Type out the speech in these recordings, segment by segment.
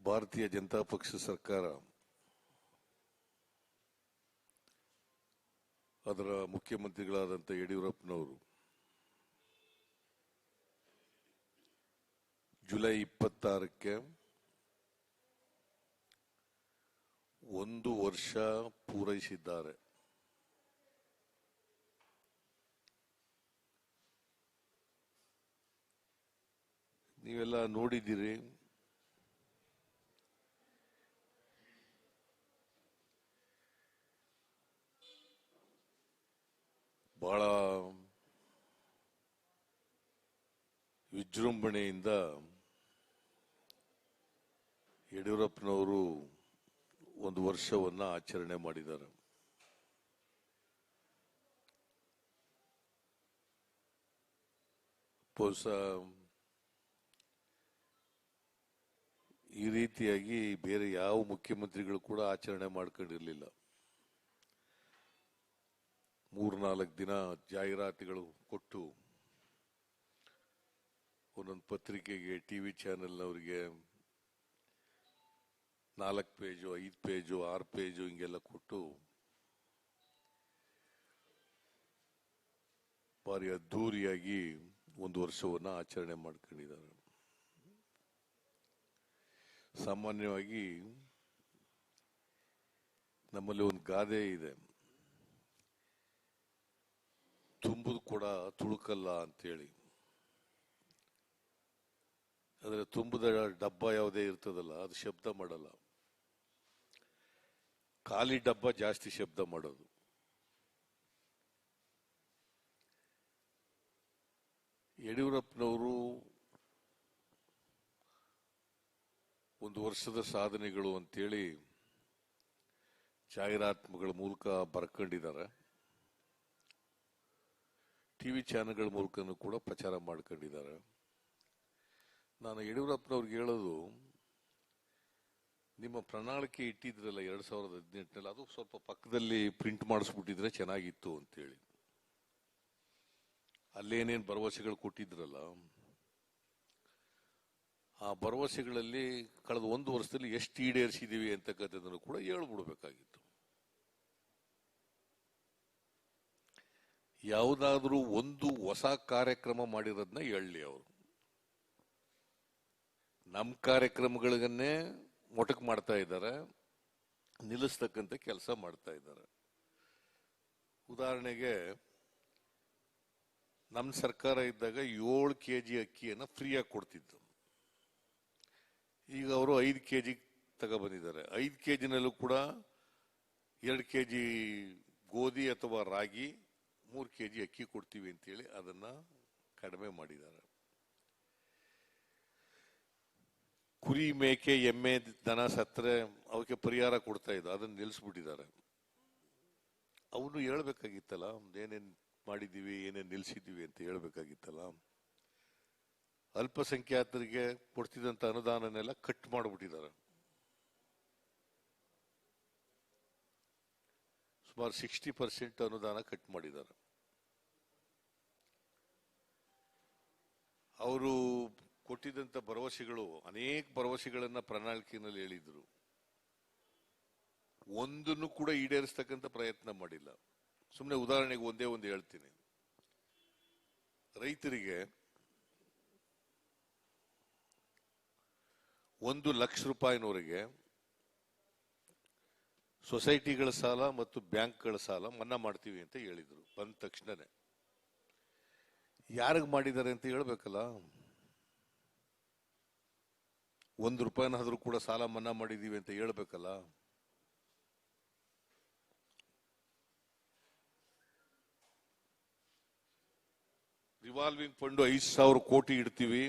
ಭಾರತೀಯ ಜನತಾ ಪಕ್ಷ ಸರ್ಕಾರ ಅದರ ಮುಖ್ಯಮಂತ್ರಿಗಳಾದಂಥ ಯಡಿಯೂರಪ್ಪನವರು ಜುಲೈ 26ಕ್ಕೆ 1 ವರ್ಷ ಪೂರೈಸಿದ್ದಾರೆ. ನೀವೆಲ್ಲ ನೋಡಿದ್ದೀರಿ. ಬಹಳ ವಿಜೃಂಭಣೆಯಿಂದ ಯಡಿಯೂರಪ್ಪನವರು 1 ವರ್ಷವನ್ನ ಆಚರಣೆ ಮಾಡಿದ್ದಾರೆ. ಬಹುಶಃ ಈ ರೀತಿಯಾಗಿ ಬೇರೆ ಯಾವ ಮುಖ್ಯಮಂತ್ರಿಗಳು ಕೂಡ ಆಚರಣೆ ಮಾಡ್ಕೊಂಡಿರಲಿಲ್ಲ. 3-4 ದಿನ ಜಾಹೀರಾತುಗಳು ಕೊಟ್ಟು ಒಂದೊಂದು ಪತ್ರಿಕೆಗೆ, ಟಿವಿ ಚಾನೆಲ್ನವರಿಗೆ 4 ಪೇಜು, 5 ಪೇಜು, 6 ಪೇಜು ಹಿಂಗೆಲ್ಲ ಕೊಟ್ಟು ಭಾರಿ ಅದ್ಧೂರಿಯಾಗಿ 1 ವರ್ಷವನ್ನ ಆಚರಣೆ ಮಾಡ್ಕೊಂಡಿದ್ದಾರೆ. ಸಾಮಾನ್ಯವಾಗಿ ನಮ್ಮಲ್ಲಿ ಒಂದು ಗಾದೆ ಇದೆ, ತುಂಬುದು ಕೂಡ ತುಳುಕಲ್ಲ ಅಂತೇಳಿ. ಆದರೆ ತುಂಬದ ಡಬ್ಬ ಯಾವುದೇ ಇರ್ತದಲ್ಲ, ಅದು ಶಬ್ದ ಮಾಡಲ್ಲ. ಖಾಲಿ ಡಬ್ಬ ಜಾಸ್ತಿ ಶಬ್ದ ಮಾಡೋದು. ಯಡಿಯೂರಪ್ಪನವರು 1 ವರ್ಷದ ಸಾಧನೆಗಳು ಅಂತೇಳಿ ಜಾಹೀರಾತುಗಳ ಮೂಲಕ ಬರ್ಕೊಂಡಿದ್ದಾರೆ. ಟಿವಿ ಚಾನೆಲ್ಗಳ ಮೂಲಕನೂ ಕೂಡ ಪ್ರಚಾರ ಮಾಡ್ಕೊಂಡಿದ್ದಾರೆ. ನಾನು ಯಡಿಯೂರಪ್ಪನವ್ರಿಗೆ ಹೇಳೋದು, ನಿಮ್ಮ ಪ್ರಣಾಳಿಕೆ ಇಟ್ಟಿದ್ರಲ್ಲ 2018ನಲ್ಲಿ, ಅದು ಸ್ವಲ್ಪ ಪಕ್ಕದಲ್ಲಿ ಪ್ರಿಂಟ್ ಮಾಡಿಸ್ಬಿಟ್ಟಿದ್ರೆ ಚೆನ್ನಾಗಿತ್ತು ಅಂತೇಳಿ. ಅಲ್ಲೇನೇನು ಭರವಸೆಗಳು ಕೊಟ್ಟಿದ್ರಲ್ಲ, ಆ ಭರವಸೆಗಳಲ್ಲಿ ಕಳೆದ 1 ವರ್ಷದಲ್ಲಿ ಎಷ್ಟು ಈಡೇರಿಸಿದೀವಿ ಅಂತಕ್ಕಂಥದ್ದನ್ನು ಕೂಡ ಹೇಳ್ಬಿಡ್ಬೇಕಾಗಿತ್ತು. ಯಾವುದಾದ್ರೂ ಒಂದು ಹೊಸ ಕಾರ್ಯಕ್ರಮ ಮಾಡಿರೋದನ್ನ ಹೇಳಲಿ ಅವರು. ನಮ್ಮ ಕಾರ್ಯಕ್ರಮಗಳಿಗನ್ನೇ ಮೊಟಕು ಮಾಡ್ತಾ ಇದ್ದಾರೆ, ನಿಲ್ಲಿಸ್ತಕ್ಕಂಥ ಕೆಲಸ ಮಾಡ್ತಾ ಇದ್ದಾರೆ. ಉದಾಹರಣೆಗೆ, ನಮ್ಮ ಸರ್ಕಾರ ಇದ್ದಾಗ 7 kg ಅಕ್ಕಿಯನ್ನು ಫ್ರೀಯಾಗಿ ಕೊಡ್ತಿದ್ದು. ಈಗ ಅವರು 5 kg ತಗೊಬಂದಿದ್ದಾರೆ. 5 kgನಲ್ಲೂ ಕೂಡ 2 kg ಗೋಧಿ ಅಥವಾ ರಾಗಿ, 3 kg ಅಕ್ಕಿ ಕೊಡ್ತೀವಿ ಅಂತೇಳಿ ಅದನ್ನ ಕಡಿಮೆ ಮಾಡಿದ್ದಾರೆ. ಕುರಿ, ಮೇಕೆ, ಎಮ್ಮೆ, ದನ ಸತ್ತರೆ ಅವಕ್ಕೆ ಪರಿಹಾರ ಕೊಡ್ತಾ ಇದ್ದ, ಅದನ್ನ ನಿಲ್ಲಿಸ್ಬಿಟ್ಟಿದ್ದಾರೆ. ಅವನು ಹೇಳ್ಬೇಕಾಗಿತ್ತಲ್ಲ, ಏನೇನ್ ಮಾಡಿದೀವಿ, ಏನೇನ್ ನಿಲ್ಸಿದೀವಿ ಅಂತ ಹೇಳ್ಬೇಕಾಗಿತ್ತಲ್ಲ. ಅಲ್ಪಸಂಖ್ಯಾತರಿಗೆ ಕೊಡ್ತಿದ್ದಂತ ಅನುದಾನನೆಲ್ಲ ಕಟ್ ಮಾಡಿಬಿಟ್ಟಿದ್ದಾರೆ. ಸುಮಾರು 60% ಅನುದಾನ ಕಟ್ ಮಾಡಿದ್ದಾರೆ. ಅವರು ಕೊಟ್ಟಿದ್ದಂತ ಭರವಸೆಗಳು, ಅನೇಕ ಭರವಸೆಗಳನ್ನ ಪ್ರಣಾಳಿಕೆಯಲ್ಲಿ ಹೇಳಿದ್ರು, ಒಂದನ್ನು ಕೂಡ ಈಡೇರಿಸ್ತಕ್ಕಂಥ ಪ್ರಯತ್ನ ಮಾಡಿಲ್ಲ. ಸುಮ್ಮನೆ ಉದಾಹರಣೆಗೆ ಒಂದೇ ಒಂದು ಹೇಳ್ತೀನಿ. ರೈತರಿಗೆ 1 ಲಕ್ಷ ರೂಪಾಯಿನವರೆಗೆ ಸೊಸೈಟಿಗಳ ಸಾಲ ಮತ್ತು ಬ್ಯಾಂಕ್ಗಳ ಸಾಲ ಮನ್ನಾ ಮಾಡ್ತೀವಿ ಅಂತ ಹೇಳಿದ್ರು. ಬಂದ ತಕ್ಷಣನೇ ಯಾರಿಗೆ ಮಾಡಿದ್ದಾರೆ ಅಂತ ಹೇಳ್ಬೇಕಲ್ಲ. 1 ರೂಪಾಯಿನಾದ್ರೂ ಕೂಡ ಸಾಲ ಮನ್ನಾ ಮಾಡಿದೀವಿ ಅಂತ ಹೇಳ್ಬೇಕಲ್ಲ. ರಿವಾಲ್ವಿಂಗ್ ಫಂಡ್ 5,000 ಕೋಟಿ ಇಡ್ತೀವಿ.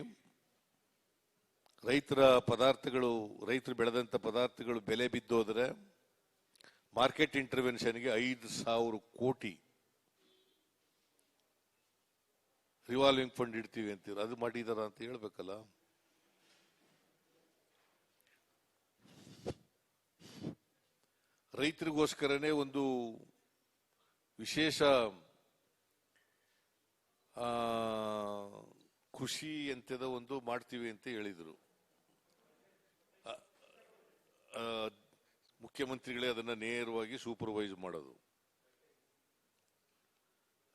ರೈತರು ಬೆಳೆದಂತ ಪದಾರ್ಥಗಳು ಬೆಲೆ ಬಿದ್ದೋದ್ರೆ ಮಾರ್ಕೆಟ್ ಇಂಟರ್ವೆನ್ಷನ್ಗೆ 5,000 ಕೋಟಿ ರಿವಾಲ್ವಿಂಗ್ ಫಂಡ್ ಇಡ್ತೀವಿ ಅಂತೀರ. ಅದು ಮಾಡಿದಾರ ಅಂತ ಹೇಳ್ಬೇಕಲ್ಲ. ರೈತರಿಗೋಸ್ಕರನೇ ಒಂದು ವಿಶೇಷ ಕೃಷಿ ಅಂತದ ಒಂದು ಮಾಡ್ತೀವಿ ಅಂತ ಹೇಳಿದ್ರು. ಮುಖ್ಯಮಂತ್ರಿಗಳೇ ಅದನ್ನ ನೇರವಾಗಿ ಸೂಪರ್ವೈಸ್ ಮಾಡೋದು.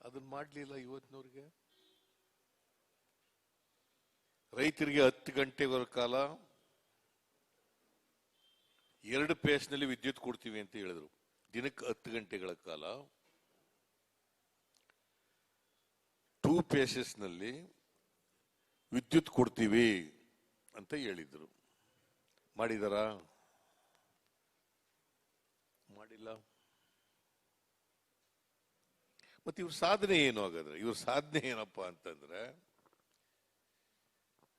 ಅದನ್ನ ಮಾಡಲಿಲ್ಲ ಇವತ್ತಿನವ್ರಿಗೆ. ರೈತರಿಗೆ 10 ಗಂಟೆಗಳ ಕಾಲ 2 ಪೇಸ್ನಲ್ಲಿ ವಿದ್ಯುತ್ ಕೊಡ್ತೀವಿ ಅಂತ ಹೇಳಿದ್ರು. ದಿನಕ್ಕೆ 10 ಗಂಟೆಗಳ ಕಾಲ 2 ಪೇಸಸ್ನಲ್ಲಿ ವಿದ್ಯುತ್ ಕೊಡ್ತೀವಿ ಅಂತ ಹೇಳಿದ್ರು. ಮಾಡಿದಾರಾ? ಮಾಡಿಲ್ಲ. ಮತ್ತೆ ಇವ್ರ ಸಾಧನೆ ಏನು ಹಾಗಾದ್ರೆ? ಇವ್ರ ಸಾಧನೆ ಏನಪ್ಪಾ ಅಂತಂದ್ರೆ,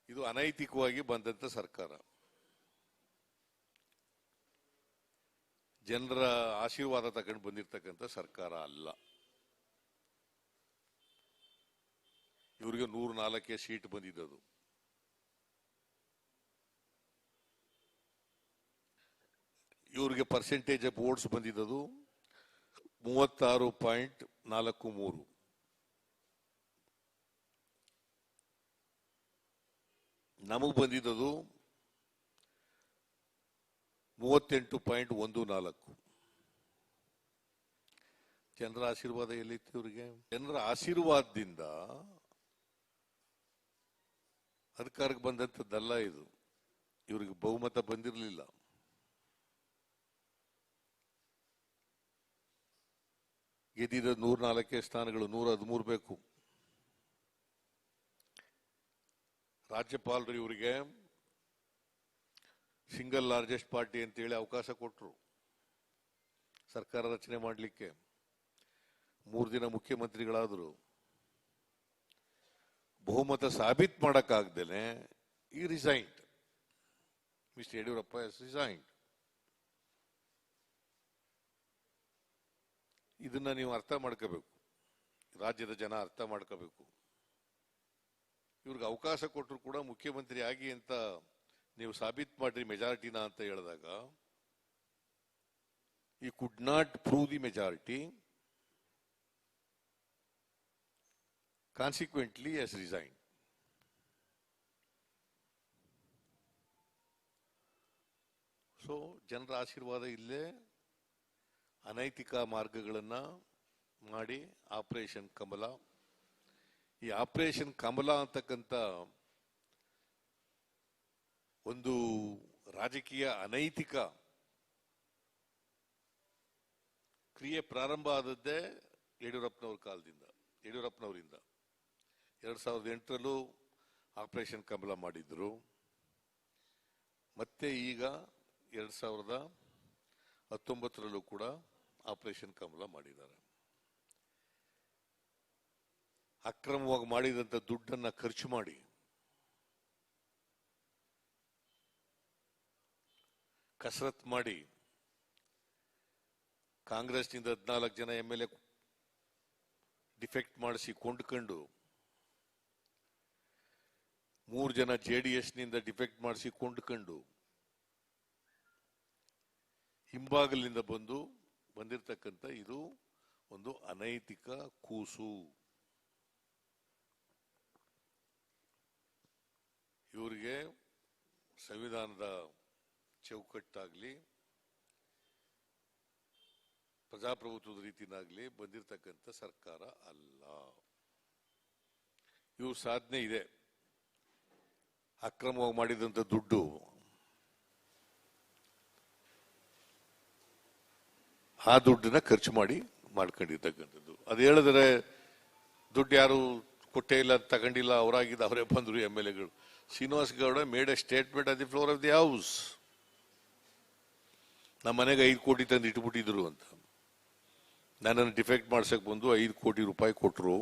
ಇದು ಅನೈತಿಕವಾಗಿ ಬಂದಂತ ಸರ್ಕಾರ, ಜನರ ಆಶೀರ್ವಾದ ತಗೊಂಡು ಬಂದಿರತಕ್ಕಂಥ ಸರ್ಕಾರ ಅಲ್ಲ. ಇವರಿಗೆ 104 ಸೀಟ್ ಬಂದಿದ್ದದು. ಇವರಿಗೆ ಪರ್ಸೆಂಟೇಜ್ ಆಫ್ ವೋಟ್ಸ್ ಬಂದಿದ್ದದು 36.43. ನಮಗ್ ಬಂದಿದ್ದದು 38.14. ಜನರ ಆಶೀರ್ವಾದ ಎಲ್ಲಿತ್ತು ಇವರಿಗೆ? ಜನರ ಆಶೀರ್ವಾದದಿಂದ ಅಧಿಕಾರಕ್ಕೆ ಬಂದಂಥದ್ದಲ್ಲ ಇದು. ಇವರಿಗೆ ಬಹುಮತ ಬಂದಿರಲಿಲ್ಲ. ಗೆದ್ದಿದ್ದ 104 ಸ್ಥಾನಗಳು 113 ಬೇಕು. ರಾಜ್ಯಪಾಲರು ಇವರಿಗೆ ಸಿಂಗಲ್ ಲಾರ್ಜೆಸ್ಟ್ ಪಾರ್ಟಿ ಅಂತೇಳಿ ಅವಕಾಶ ಕೊಟ್ಟರು ಸರ್ಕಾರ ರಚನೆ ಮಾಡಲಿಕ್ಕೆ. 3 ದಿನ ಮುಖ್ಯಮಂತ್ರಿಗಳಾದರು. ಬಹುಮತ ಸಾಬೀತು ಮಾಡಕ್ಕಾಗ್ದೇನೆ ಈ ರಿಸೈನ್ಡ್. Mister Yediyurappa resigned. ಇದನ್ನ ನೀವು ಅರ್ಥ ಮಾಡ್ಕೋಬೇಕು, ರಾಜ್ಯದ ಜನ ಅರ್ಥ ಮಾಡ್ಕೋಬೇಕು. ಇವ್ರಿಗೆ ಅವಕಾಶ ಕೊಟ್ಟರು ಕೂಡ ಮುಖ್ಯಮಂತ್ರಿ ಆಗಿ ಅಂತ ನೀವು ಸಾಬೀತು ಮಾಡ್ರಿ ಮೆಜಾರಿಟಿನ ಅಂತ ಹೇಳಿದಾಗ, ಈ could not prove the majority, consequently has resigned. So ಜನರ ಆಶೀರ್ವಾದ ಇಲ್ಲೇ ಅನೈತಿಕ ಮಾರ್ಗಗಳನ್ನ ಮಾಡಿ ಆಪರೇಷನ್ ಕಮಲ. ಈ ಆಪರೇಷನ್ ಕಮಲ ಅಂತಕ್ಕಂಥ ಒಂದು ರಾಜಕೀಯ ಅನೈತಿಕ ಕ್ರಿಯೆ ಪ್ರಾರಂಭ ಆದದ್ದೇ ಯಡಿಯೂರಪ್ಪನವ್ರ ಕಾಲದಿಂದ, ಯಡಿಯೂರಪ್ಪನವರಿಂದ. 2008ರಲ್ಲೂ ಆಪರೇಷನ್ ಕಮಲ ಮಾಡಿದ್ರು. ಮತ್ತೆ ಈಗ 2019ರಲ್ಲೂ ಕೂಡ ಆಪರೇಷನ್ ಕಮಲ ಮಾಡಿದ್ದಾರೆ. ಅಕ್ರಮವಾಗಿ ಮಾಡಿದಂತ ದುಡ್ಡನ್ನ ಖರ್ಚು ಮಾಡಿ ಕಸರತ್ ಮಾಡಿ ಕಾಂಗ್ರೆಸ್ನಿಂದ 14 ಜನ MLA ಡಿಫೆಕ್ಟ್ ಮಾಡಿಸಿ ಕೊಂಡ್ಕೊಂಡು 3 ಜನ JDSನಿಂದ ಡಿಫೆಕ್ಟ್ ಮಾಡಿಸಿ ಕೊಂಡ್ಕೊಂಡು ಹಿಂಬಾಗಲಿಂದ ಬಂದಿರತಕ್ಕಂಥ ಇದು ಒಂದು ಅನೈತಿಕ ಕೂಸು. ಇವರಿಗೆ ಸಂವಿಧಾನದ ಚೌಕಟ್ಟಾಗ್ಲಿ ಪ್ರಜಾಪ್ರಭುತ್ವದ ರೀತಿನಾಗ್ಲಿ ಬಂದಿರತಕ್ಕಂಥ ಸರ್ಕಾರ ಅಲ್ಲ. ಇವ್ರ ಸಾಧನೆ ಇದೆ. ಅಕ್ರಮವಾಗಿ ಮಾಡಿದಂತ ದುಡ್ಡು ಆ ದುಡ್ಡನ್ನ ಖರ್ಚು ಮಾಡ್ಕೊಂಡಿರ್ತಕ್ಕಂಥದ್ದು. ಅದು ಹೇಳಿದ್ರೆ ದುಡ್ಡು ಯಾರು ಕೊಟ್ಟೇ ಇಲ್ಲ, ತಗೊಂಡಿಲ್ಲ, ಅವರಾಗಿದ್ದ ಅವರೇ ಬಂದ್ರು MLAಗಳು. Srinivas Gowda made a statement at the floor of the house. ನಮ್ಮ ಮನೆಗೆ 5 ಕೋಟಿ ತಂದು ಇಟ್ಬಿಟ್ಟಿದ್ರು ಅಂತ. ನನ್ನನ್ನು ಡಿಫೆಕ್ಟ್ ಮಾಡ್ಸಕ್ ಬಂದು 5 ಕೋಟಿ ರೂಪಾಯಿ ಕೊಟ್ಟರು.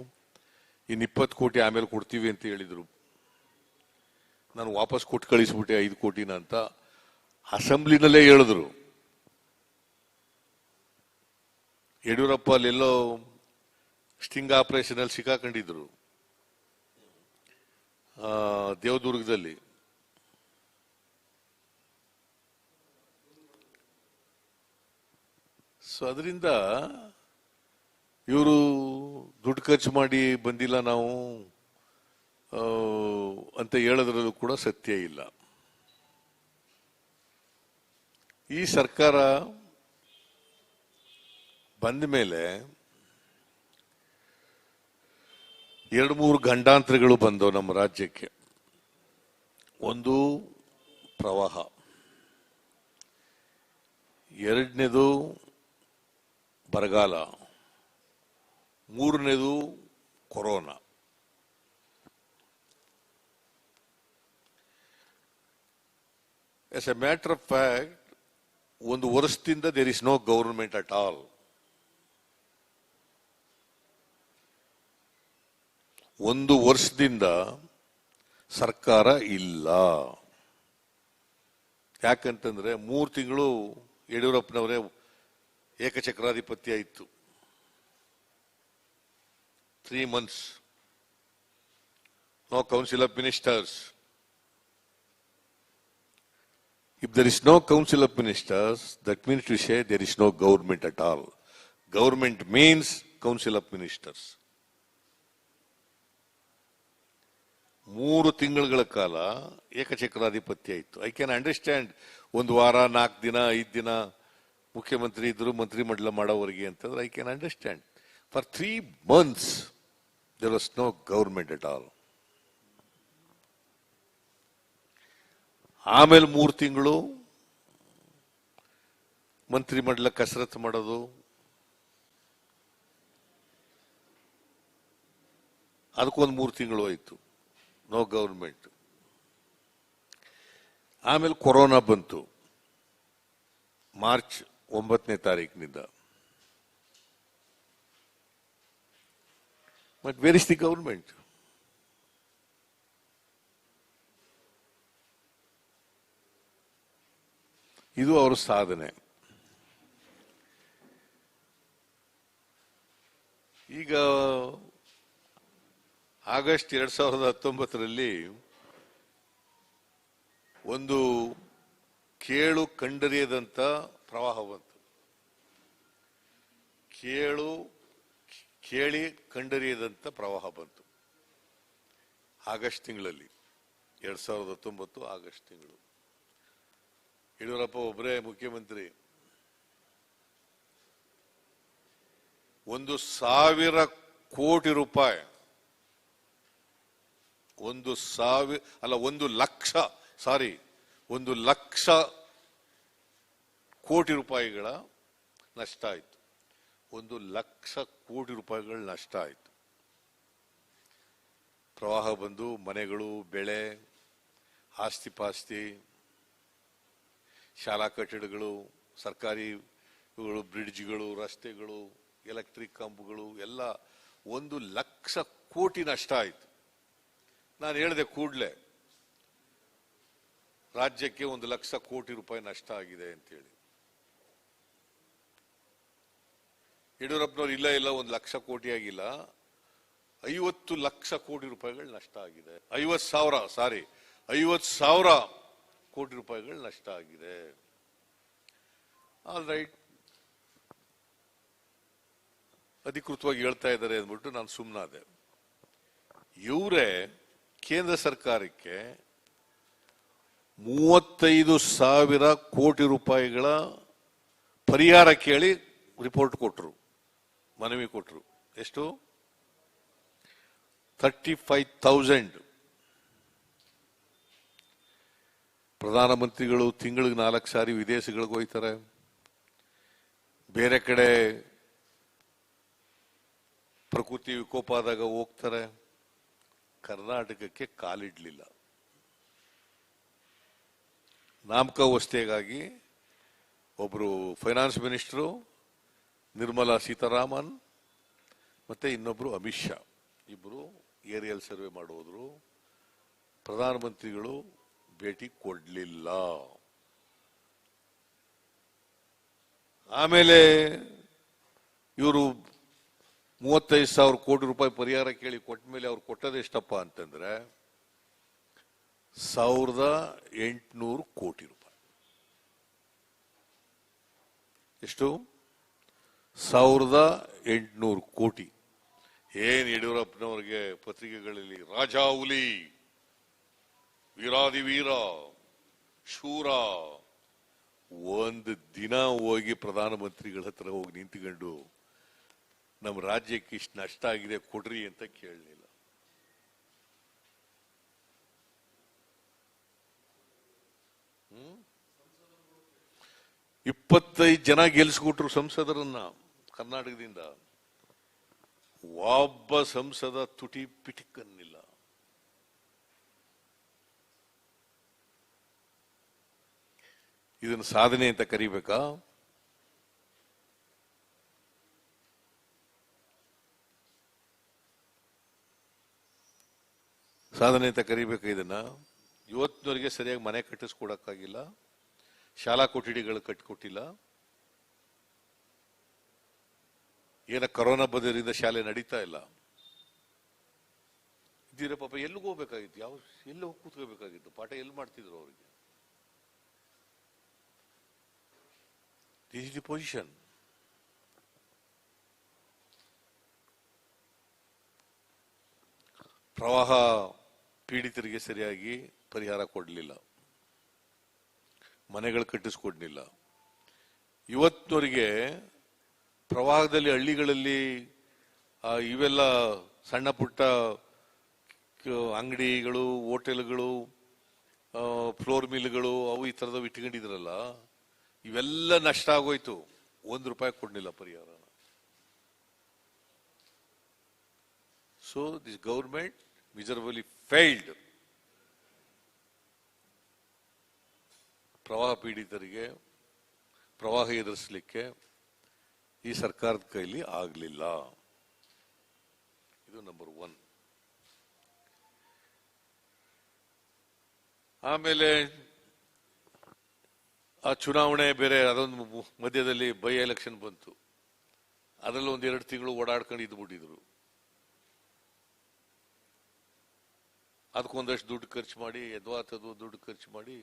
ಇನ್ನು 20 ಕೋಟಿ ಆಮೇಲೆ ಕೊಡ್ತೀವಿ ಅಂತ ಹೇಳಿದ್ರು. ನಾನು ವಾಪಸ್ ಕೊಟ್ಟು ಕಳಿಸ್ಬಿಟ್ಟೆ 5 ಕೋಟಿನ ಅಂತ ಅಸೆಂಬ್ಲಿನಲ್ಲೇ ಹೇಳಿದ್ರು. ಯಡಿಯೂರಪ್ಪ ಅಲ್ಲೆಲ್ಲೋ ಸ್ಟಿಂಗ್ ಆಪರೇಷನ್ ಅಲ್ಲಿ ಸಿಕ್ಕಾಕೊಂಡಿದ್ರು ದೇವದುರ್ಗದಲ್ಲಿ. ಸೊ ಅದರಿಂದ ಇವರು ದುಡ್ಡು ಖರ್ಚು ಮಾಡಿ ಬಂದಿಲ್ಲ ನಾವು ಅಂತ ಹೇಳೋದ್ರಲ್ಲೂ ಕೂಡ ಸತ್ಯ ಇಲ್ಲ. ಈ ಸರ್ಕಾರ ಬಂದ ಮೇಲೆ 2-3 ಗಂಡಾಂತರಗಳು ಬಂದವು ನಮ್ಮ ರಾಜ್ಯಕ್ಕೆ. ಒಂದು ಪ್ರವಾಹ, ಎರಡನೇದು ಬರಗಾಲ, ಮೂರನೇದು corona. As a matter of fact, ಒಂದು ವರ್ಷದಿಂದ there is no government at all. ಒಂದು ವರ್ಷದಿಂದ ಸರ್ಕಾರ ಇಲ್ಲ. ಯಾಕಂತಂದ್ರೆ 3 ತಿಂಗಳು ಯಡಿಯೂರಪ್ಪನವರೇ ಏಕಚಕ್ರಾಧಿಪತ್ಯ ಇತ್ತು. 3 months, no council of ministers. If there is no council of ministers, that means to say there is no government at all. Government means council of ministers. 3 ತಿಂಗಳ ಕಾಲ ಏಕಚಕ್ರಾಧಿಪತ್ಯ ಇತ್ತು. ಐ ಕ್ಯಾನ್ ಅಂಡರ್ಸ್ಟ್ಯಾಂಡ್, 1 ವಾರ 4 ದಿನ 5 ದಿನ ಮುಖ್ಯಮಂತ್ರಿ ಇದ್ರು, ಮಂತ್ರಿಮಂಡಲ ಮಾಡೋವರೆಗೆ ಅಂತಂದ್ರೆ I can understand. For 3 months there was no government at all. ಆಮೇಲೆ 3 ತಿಂಗಳು ಮಂತ್ರಿಮಂಡಲ ಕಸರತ್ತು ಮಾಡೋದು, ಅದಕ್ಕೊಂದು 3 ತಿಂಗಳು ಆಯ್ತು, ನೋ ಗವರ್ಮೆಂಟ್. ಆಮೇಲೆ ಕೊರೋನಾ ಬಂತು ಮಾರ್ಚ್ 9ನೇ ತಾರೀಕಿನಿಂದ. But where is the government? ಇದು ಅವರ ಸಾಧನೆ. ಈಗ ಆಗಸ್ಟ್ 2019ರಲ್ಲಿ ಒಂದು ಕೇಳು ಕಂಡರಿಯದಂತ ಪ್ರವಾಹ ಬಂತು. ಕೇಳಿ ಕಂಡರಿಯದಂತ ಪ್ರವಾಹ ಬಂತು ಆಗಸ್ಟ್ ತಿಂಗಳಲ್ಲಿ, 2019 ಆಗಸ್ಟ್ ತಿಂಗಳು. ಯಡಿಯೂರಪ್ಪ ಒಬ್ಬರೇ ಮುಖ್ಯಮಂತ್ರಿ. 1,000 ಕೋಟಿ ರೂಪಾಯಿ, 1 ಲಕ್ಷ ಕೋಟಿ ರೂಪಾಯಿಗಳ ನಷ್ಟ ಆಯಿತು. 1 ಲಕ್ಷ ಕೋಟಿ ರೂಪಾಯಿಗಳ ನಷ್ಟ ಆಯಿತು. ಪ್ರವಾಹ ಬಂದು ಮನೆಗಳು, ಬೆಳೆ, ಆಸ್ತಿ ಪಾಸ್ತಿ, ಶಾಲಾ ಕಟ್ಟಡಗಳು, ಸರ್ಕಾರಿ ಬ್ರಿಡ್ಜ್ಗಳು, ರಸ್ತೆಗಳು, ಎಲೆಕ್ಟ್ರಿಕ್ ಕಂಬಗಳು ಎಲ್ಲ 1 ಲಕ್ಷ ಕೋಟಿ ನಷ್ಟ ಆಯಿತು. ನಾನು ಹೇಳಿದೆ ಕೂಡಲೇ ರಾಜ್ಯಕ್ಕೆ 1 ಲಕ್ಷ ಕೋಟಿ ರೂಪಾಯಿ ನಷ್ಟ ಆಗಿದೆ ಅಂತೇಳಿ. ಯಡಿಯೂರಪ್ಪನವ್ರು ಇಲ್ಲ 1 ಲಕ್ಷ ಕೋಟಿ ಆಗಿಲ್ಲ, 50 ಲಕ್ಷ ಕೋಟಿ ರೂಪಾಯಿಗಳು ನಷ್ಟ ಆಗಿದೆ. 50,000 ಕೋಟಿ ರೂಪಾಯಿಗಳು ನಷ್ಟ ಆಗಿದೆ. ಆಲ್ ರೈಟ್, ಅಧಿಕೃತವಾಗಿ ಹೇಳ್ತಾ ಇದ್ದಾರೆ ಅಂದ್ಬಿಟ್ಟು ನಾನು ಸುಮ್ಮನಾದೆ. ಇವರೇ ಕೇಂದ್ರ ಸರ್ಕಾರಕ್ಕೆ 35,000 ಕೋಟಿ ರೂಪಾಯಿಗಳ ಪರಿಹಾರ ಕೇಳಿ ರಿಪೋರ್ಟ್ ಕೊಟ್ಟರು, ಮನವಿ ಕೊಟ್ಟರು. ಎಷ್ಟು? 35,000. ಪ್ರಧಾನಮಂತ್ರಿಗಳು ತಿಂಗಳಿಗೆ 4 ಸಾರಿ ವಿದೇಶಗಳಿಗೆ ಹೋಗ್ತಾರೆ, ಬೇರೆ ಕಡೆ ಪ್ರಕೃತಿ ವಿಕೋಪ ಆದಾಗ ಹೋಗ್ತಾರೆ. ಕರ್ನಾಟಕಕ್ಕೆ ಕಾಲಿಡ್ಲಿಲ್ಲ. ನಾಮಕಾವಸ್ಥೆಗಾಗಿ ಒಬ್ರು ಫೈನಾನ್ಸ್ ಮಿನಿಸ್ಟರು ನಿರ್ಮಲಾ ಸೀತಾರಾಮನ್ ಮತ್ತೆ ಇನ್ನೊಬ್ರು ಅಮಿತ್ ಶಾ ಇಬ್ರು ಏರಿಯಲ್ ಸರ್ವೆ ಮಾಡೋದ್ರು. ಪ್ರಧಾನಮಂತ್ರಿಗಳು ಭೇಟಿ ಕೊಡ್ಲಿಲ್ಲ. ಆಮೇಲೆ ಇವರು 35,000 ಕೋಟಿ ರೂಪಾಯಿ ಪರಿಹಾರ ಕೇಳಿ ಕೊಟ್ಟ ಮೇಲೆ ಅವ್ರು ಕೊಟ್ಟದೆಷ್ಟಪ್ಪ ಅಂತಂದ್ರೆ 1,800 ಕೋಟಿ ರೂಪಾಯಿ. ಎಷ್ಟು? 1,800 ಕೋಟಿ. ಏನ್ ಯಡಿಯೂರಪ್ಪನವರಿಗೆ ಪತ್ರಿಕೆಗಳಲ್ಲಿ ರಾಜಾ ಹುಲಿ, ವೀರಾದಿವೀರ, ಶೂರ, ಒಂದು ದಿನ ಹೋಗಿ ಪ್ರಧಾನಮಂತ್ರಿಗಳ ಹತ್ರ ಹೋಗಿ ನಿಂತ್ಕೊಂಡು ನಮ್ಮ ರಾಜ್ಯಕ್ಕೆ ಇಷ್ಟು ನಷ್ಟ ಆಗಿದೆ ಕೊಡ್ರಿ ಅಂತ ಕೇಳಲಿಲ್ಲ. ಹ್ಮ್ 25 ಜನ ಗೆಲ್ಸ್ಕೊಟ್ರು ಸಂಸದರನ್ನ ಕರ್ನಾಟಕದಿಂದ. ಒಬ್ಬ ಸಂಸದ ತುಟಿ ಪಿಟಿಕನ್ನಿಲ್ಲ. ಇದನ್ನು ಸಾಧನೆ ಅಂತ ಕರಿಬೇಕಾ? ಸಾಧನೆ ಅಂತ ಕರಿಬೇಕಾ ಇದನ್ನ? ಇವತ್ತಿನವರೆಗೆ ಸರಿಯಾಗಿ ಮನೆ ಕಟ್ಟಿಸ್ಕೊಡಕ್ಕಾಗಿಲ್ಲ, ಶಾಲಾ ಕೊಠಡಿಗಳು ಕಟ್ಟಿಕೊಟ್ಟಿಲ್ಲ. ಏನ ಕೊರೋನಾ ಬದರಿಂದ ಶಾಲೆ ನಡೀತಾ ಇಲ್ಲ. ಇದ್ದೀರ ಪಾಪ ಎಲ್ಲಿಗೆ ಹೋಗ್ಬೇಕಾಗಿತ್ತು? ಎಲ್ಲಿ ಹೋಗಿ ಕೂತ್ಕೋಬೇಕಾಗಿತ್ತು? ಪಾಠ ಎಲ್ಲಿ ಮಾಡ್ತಿದ್ರು ಅವರಿಗೆ? This is the position. ಪ್ರವಾಹ ಪೀಡಿತರಿಗೆ ಸರಿಯಾಗಿ ಪರಿಹಾರ ಕೊಡಲಿಲ್ಲ, ಮನೆಗಳು ಕಟ್ಟಿಸ್ಕೊಡ್ಲಿಲ್ಲ. ಇವತ್ತಿನವರೆಗೆ ಪ್ರವಾಹದಲ್ಲಿ ಹಳ್ಳಿಗಳಲ್ಲಿ ಇವೆಲ್ಲ ಸಣ್ಣ ಪುಟ್ಟ ಅಂಗಡಿಗಳು, ಹೋಟೆಲ್ಗಳು, ಫ್ಲೋರ್ ಮಿಲ್ಗಳು ಅವು ಈ ತರದವು ಇಟ್ಕೊಂಡಿದ್ರಲ್ಲ, ಇವೆಲ್ಲ ನಷ್ಟ ಆಗೋಯ್ತು. ₹1 ಕೊಡ್ಲಿಲ್ಲ ಪರಿಹಾರ. So this government miserably failed. ಪ್ರವಾಹ ಪೀಡಿತರಿಗೆ ಪ್ರವಾಹ ಎದುರಿಸಲಿಕ್ಕೆ ಈ ಸರ್ಕಾರದ ಕೈಲಿ ಆಗಲಿಲ್ಲ. ಇದು ನಂಬರ್ 1. ಆಮೇಲೆ ಆ ಚುನಾವಣೆ ಬೇರೆ, ಅದೊಂದು ಮಧ್ಯದಲ್ಲಿ ಬೈ ಎಲೆಕ್ಷನ್ ಬಂತು. ಅದರಲ್ಲಿ 1-2 ತಿಂಗಳು ಓಡಾಡ್ಕೊಂಡು ಇದ್ಬಿಟ್ಟಿದ್ರು. ಅದಕ್ಕೊಂದಷ್ಟು ದುಡ್ಡು ಖರ್ಚು ಮಾಡಿ, ಯದ್ವಾತದು ದುಡ್ಡು ಖರ್ಚು ಮಾಡಿ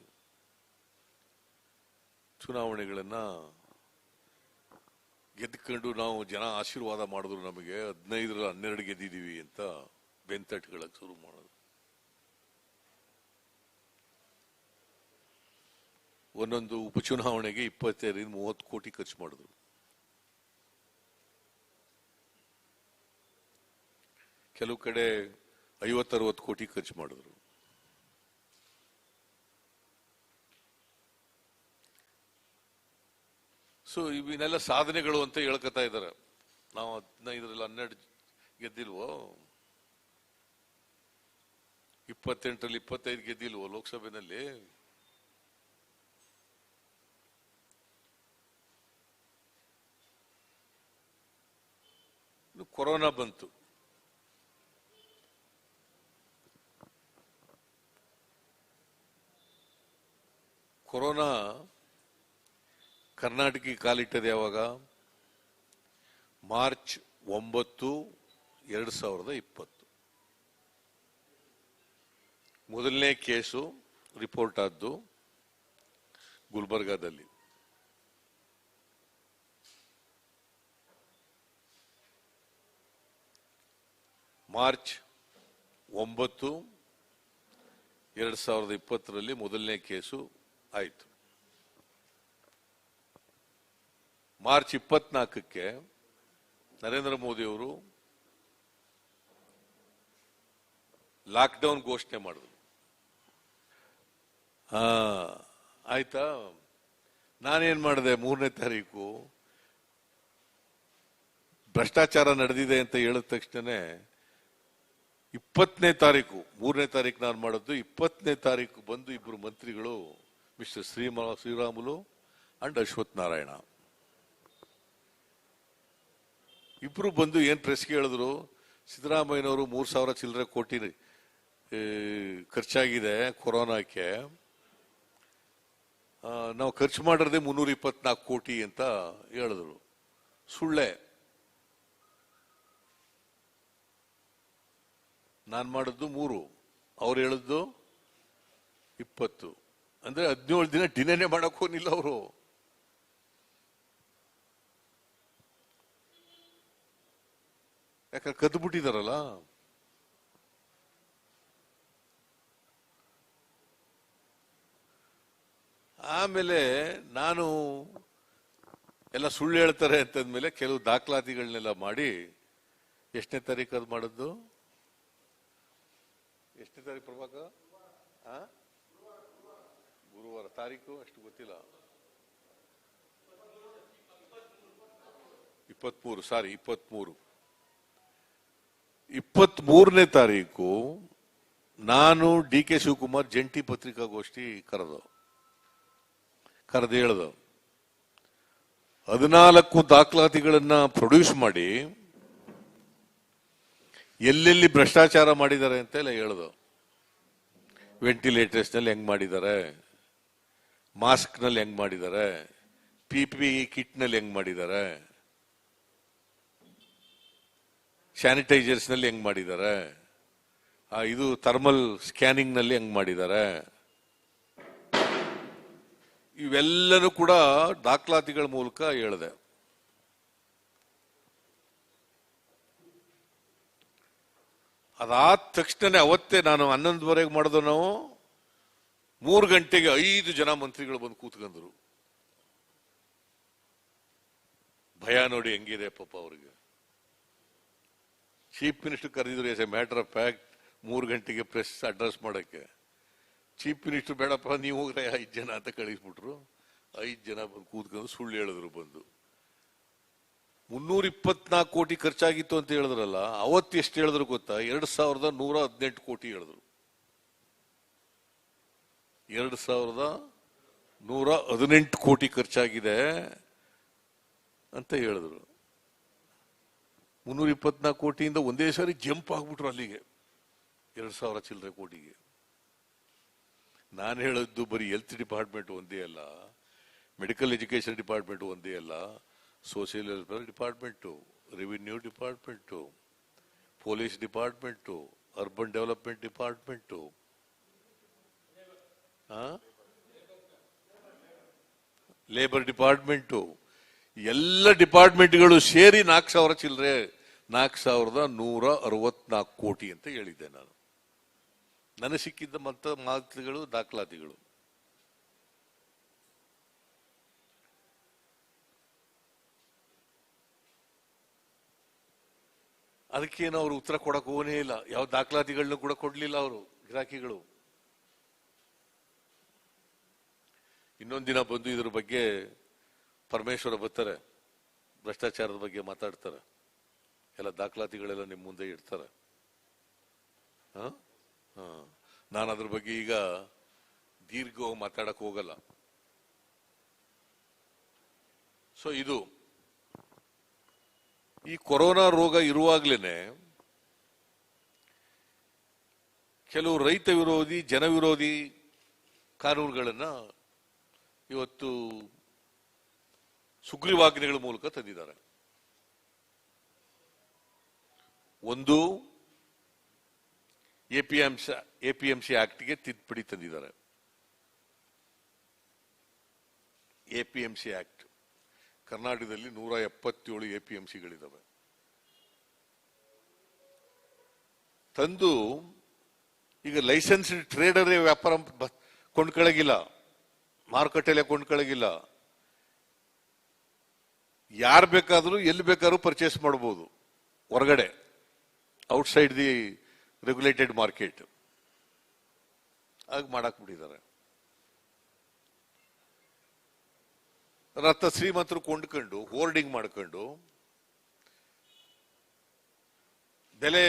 ಚುನಾವಣೆಗಳನ್ನ ಗೆದ್ಕೊಂಡು ನಾವು ಜನ ಆಶೀರ್ವಾದ ಮಾಡಿದ್ರು. ನಮಗೆ 15ರಲ್ಲಿ 12 ಗೆದ್ದಿದ್ದೀವಿ ಅಂತ ಬೆಂತಟ್ಟುಗಳಕ್ಕೆ ಶುರು ಮಾಡೋದು. ಒಂದೊಂದು ಉಪಚುನಾವಣೆಗೆ 25-30 ಕೋಟಿ ಖರ್ಚು ಮಾಡಿದ್ರು. ಕೆಲವು ಕಡೆ 50-60 ಕೋಟಿ ಖರ್ಚು ಮಾಡಿದ್ರು. ಸೊ ಇವನ್ನೆಲ್ಲ ಸಾಧನೆಗಳು ಅಂತ ಹೇಳ್ಕೊತಾ ಇದ್ದಾರೆ. ನಾವು 15ರಲ್ಲಿ 12 ಗೆದ್ದಿಲ್ವೋ, 28ರಲ್ಲಿ 25 ಗೆದ್ದಿಲ್ವೋ ಲೋಕಸಭೆಯಲ್ಲಿ? ಕೊರೋನಾ ಬಂತು. ಕೊರೋನಾ ಕರ್ನಾಟಕಕ್ಕೆ ಕಾಲಿಟ್ಟದೆ ಯಾವಾಗ? ಮಾರ್ಚ್ 9, 2020. ಮೊದಲನೇ ಕೇಸು ರಿಪೋರ್ಟ್ ಆದ್ದು ಗುಲ್ಬರ್ಗಾದಲ್ಲಿ. ಮಾರ್ಚ್ 9, 2020ರಲ್ಲಿ ಮೊದಲನೇ ಕೇಸು ಆಯಿತು. ಮಾರ್ಚ್ 24ಕ್ಕೆ ನರೇಂದ್ರ ಮೋದಿ ಅವರು ಲಾಕ್ಡೌನ್ ಘೋಷಣೆ ಮಾಡಿದ್ರು. ಆಯ್ತಾ? ನಾನೇನ್ ಮಾಡಿದೆ? 3ನೇ ತಾರೀಕು ಭ್ರಷ್ಟಾಚಾರ ನಡೆದಿದೆ ಅಂತ ಹೇಳಿದ ತಕ್ಷಣನೇ 20ನೇ ತಾರೀಕು, 3ನೇ ತಾರೀಕು ನಾನು ಮಾಡಿದ್ದು, 20ನೇ ತಾರೀಕು ಬಂದು ಇಬ್ರು ಮಂತ್ರಿಗಳು, ಮಿಸ್ಟರ್ ಶ್ರೀರಾಮುಲು ಅಂಡ್ ಅಶ್ವಥ್ ನಾರಾಯಣ, ಇಬ್ರು ಬಂದು ಏನ್ ಪ್ರೆಸ್ಗೆ ಹೇಳಿದ್ರು, ಸಿದ್ದರಾಮಯ್ಯನವರು 3,000 ಚಿಲ್ಲರೆ ಕೋಟಿ ಖರ್ಚಾಗಿದೆ ಕೊರೋನಾಕ್ಕೆ, ನಾವು ಖರ್ಚು ಮಾಡಿರದೆ 324 ಕೋಟಿ ಅಂತ ಹೇಳಿದ್ರು. ಸುಳ್ಳೆ. ನಾನ್ ಮಾಡಿದ್ದು 3, ಅವ್ರು ಹೇಳಿದ್ದು 20. ಅಂದ್ರೆ 17 ದಿನ ಡಿನೇನೆ ಮಾಡಕ್ ಹೋಗಿಲ್ಲ ಅವರು. ಯಾಕಂದ್ರೆ ಕದ್ದು ಬಿಟ್ಟಿದಾರಲ್ಲ. ಆಮೇಲೆ ನಾನು ಎಲ್ಲ ಸುಳ್ಳು ಹೇಳ್ತಾರೆ ಅಂತಂದ್ಮೇಲೆ ಕೆಲವು ದಾಖಲಾತಿಗಳನ್ನೆಲ್ಲ ಮಾಡಿ ಎಷ್ಟನೇ ತಾರೀಕು ಅದು ಮಾಡಿದ್ದು? ಎಷ್ಟನೇ ತಾರೀಕು ಪ್ರಭಾಕರ್? ಗುರುವಾರ ತಾರೀಕು ಅಷ್ಟು ಗೊತ್ತಿಲ್ಲ. 23ನೇ ತಾರೀಕು ನಾನು ಡಿ ಕೆ ಶಿವಕುಮಾರ್ ಜಂಟಿ ಪತ್ರಿಕಾಗೋಷ್ಠಿ ಕರೆದು ಹೇಳ್ದು 14 ದಾಖಲಾತಿಗಳನ್ನ ಪ್ರೊಡ್ಯೂಸ್ ಮಾಡಿ ಎಲ್ಲೆಲ್ಲಿ ಭ್ರಷ್ಟಾಚಾರ ಮಾಡಿದ್ದಾರೆ ಅಂತ ಎಲ್ಲ ಹೇಳ್ದು. ವೆಂಟಿಲೇಟರ್ಸ್ ನಲ್ಲಿ ಹೆಂಗ್ ಮಾಡಿದ್ದಾರೆ, ಮಾಸ್ಕ್ ನಲ್ಲಿ ಹೆಂಗ್ ಮಾಡಿದ್ದಾರೆ, PPE ಕಿಟ್ ನಲ್ಲಿ ಹೆಂಗ್ ಮಾಡಿದ್ದಾರೆ, ಸ್ಯಾನಿಟೈಸರ್ಸ್ ನಲ್ಲಿ ಹೆಂಗ್ ಮಾಡಿದ್ದಾರೆ, ಇದು ಥರ್ಮಲ್ ಸ್ಕ್ಯಾನಿಂಗ್ ನಲ್ಲಿ ಹೆಂಗ್ ಮಾಡಿದ್ದಾರೆ, ಇವೆಲ್ಲನೂ ಕೂಡ ದಾಖಲಾತಿಗಳ ಮೂಲಕ ಹೇಳಿದೆ. ಅದಾದ ತಕ್ಷಣ ಅವತ್ತೇ ನಾನು 11:30 ಮಾಡಿದ್ರು. ನಾವು 3 ಗಂಟೆಗೆ 5 ಜನ ಮಂತ್ರಿಗಳು ಬಂದು ಕೂತ್ಕೊಂಡ್ರು. ಭಯ ನೋಡಿ ಹೆಂಗಿದೆ ಪಾಪ ಅವ್ರಿಗೆ. ಚೀಫ್ ಮಿನಿಸ್ಟರ್ ಕರೆದಿದ್ರು as a matter of fact 3 ಗಂಟೆಗೆ ಪ್ರೆಸ್ ಅಡ್ರೆಸ್ ಮಾಡಕ್ಕೆ. ಚೀಫ್ ಮಿನಿಸ್ಟರ್ ಬೇಡಪ್ಪ ನೀವು ಹೋಗ್ರೆ 5 ಜನ ಅಂತ ಕಳಿಸ್ಬಿಟ್ರು. 5 ಜನ ಬಂದು ಕೂತ್ಕೊಂಡು ಸುಳ್ಳು ಹೇಳಿದ್ರು. ಬಂದು 324 ಕೋಟಿ ಖರ್ಚಾಗಿತ್ತು ಅಂತ ಹೇಳಿದ್ರಲ್ಲ, ಅವತ್ತು ಎಷ್ಟು ಹೇಳಿದ್ರು ಗೊತ್ತಾ? 2118 ಕೋಟಿ ಹೇಳಿದ್ರು. 2118 ಕೋಟಿ ಖರ್ಚಾಗಿದೆ ಅಂತ ಹೇಳಿದ್ರು. 324 ಕೋಟಿಯಿಂದ ಒಂದೇ ಸಾರಿ ಜಂಪ್ ಆಗ್ಬಿಟ್ರು ಅಲ್ಲಿಗೆ 2000 ಚಿಲ್ಲರೆ ಕೋಟಿಗೆ. ನಾನು ಹೇಳಿದ್ದು ಬರೀ ಹೆಲ್ತ್ ಡಿಪಾರ್ಟ್ಮೆಂಟ್ ಒಂದೇ ಅಲ್ಲ, ಮೆಡಿಕಲ್ ಎಜುಕೇಶನ್ ಡಿಪಾರ್ಟ್ಮೆಂಟ್ ಒಂದೇ ಅಲ್ಲ, social welfare department, revenue department, police department, urban development department, labour department, ಎಲ್ಲ ಡಿಪಾರ್ಟ್ಮೆಂಟ್ಗಳು ಸೇರಿ 4,000 ಚಿಲ್ಲರೆ 4,164 ಕೋಟಿ ಅಂತ ಹೇಳಿದ್ದೆ ನಾನು. ನನಗೆ ಸಿಕ್ಕಿದ್ದ ಮಾತುಗಳು ದಾಖಲಾತಿಗಳು. ಅದಕ್ಕೇನು ಅವರು ಉತ್ತರ ಕೊಡಕ್ ಹೋಗನೇ ಇಲ್ಲ. ಯಾವ ದಾಖಲಾತಿಗಳನ್ನ ಕೂಡ ಕೊಡ್ಲಿಲ್ಲ ಅವರು ಗಿರಾಕಿಗಳು. ಇನ್ನೊಂದಿನ ಬಂದು ಇದ್ರ ಬಗ್ಗೆ ಪರಮೇಶ್ವರ ಬರ್ತಾರೆ, ಭ್ರಷ್ಟಾಚಾರದ ಬಗ್ಗೆ ಮಾತಾಡ್ತಾರೆ, ಎಲ್ಲ ದಾಖಲಾತಿಗಳೆಲ್ಲ ನಿಮ್ಮ ಮುಂದೆ ಇಡ್ತಾರೆ. ನಾನು ಅದ್ರ ಬಗ್ಗೆ ಈಗ ದೀರ್ಘವಾಗಿ ಮಾತಾಡಕ್ ಹೋಗಲ್ಲ. ಸೊ ಇದು ಈ ಕೊರೋನಾ ರೋಗ ಇರುವಾಗ್ಲೇನೆ ಕೆಲವು ರೈತ ವಿರೋಧಿ ಜನ ವಿರೋಧಿ ಕಾನೂನುಗಳನ್ನ ಇವತ್ತು ಸುಗ್ರೀವಾಜ್ಞೆಗಳ ಮೂಲಕ ತಂದಿದ್ದಾರೆ. ಒಂದು ಎಪಿಎಂಸಿ ಆಕ್ಟ್ಗೆ ತಿದ್ದುಪಡಿ ತಂದಿದ್ದಾರೆ. ಎಪಿಎಂಸಿ ಆಕ್ಟ್ ಕರ್ನಾಟಕದಲ್ಲಿ 177 ಎಪಿಎಂಸಿಗಳಿದ್ದಾವೆ. ತಂದು ಈಗ ಲೈಸೆನ್ಸ್ಡ್ ಟ್ರೇಡರೇ ವ್ಯಾಪಾರ ಕೊಂಡ್ಕೊಳ್ಳಗಿಲ್ಲ, ಮಾರುಕಟ್ಟೆಲೆ ಕೊಂಡ್ಕೊಳ್ಳಗಿಲ್ಲ. ಯಾರು ಬೇಕಾದ್ರೂ ಎಲ್ಲಿ ಬೇಕಾದ್ರೂ ಪರ್ಚೇಸ್ ಮಾಡಬಹುದು ಹೊರಗಡೆ, ಔಟ್ಸೈಡ್ ದಿ ರೆಗ್ಯುಲೇಟೆಡ್ ಮಾರ್ಕೆಟ್. ಹಾಗೆ ಮಾಡಕ್ ಬಿಟ್ಟಿದ್ದಾರೆ. ರಥ ಶ್ರೀಮಂತರು ಕೊಂಡ್ಕೊಂಡು ಹೋರ್ಡಿಂಗ್ ಮಾಡ್ಕೊಂಡು ಬೆಲೆ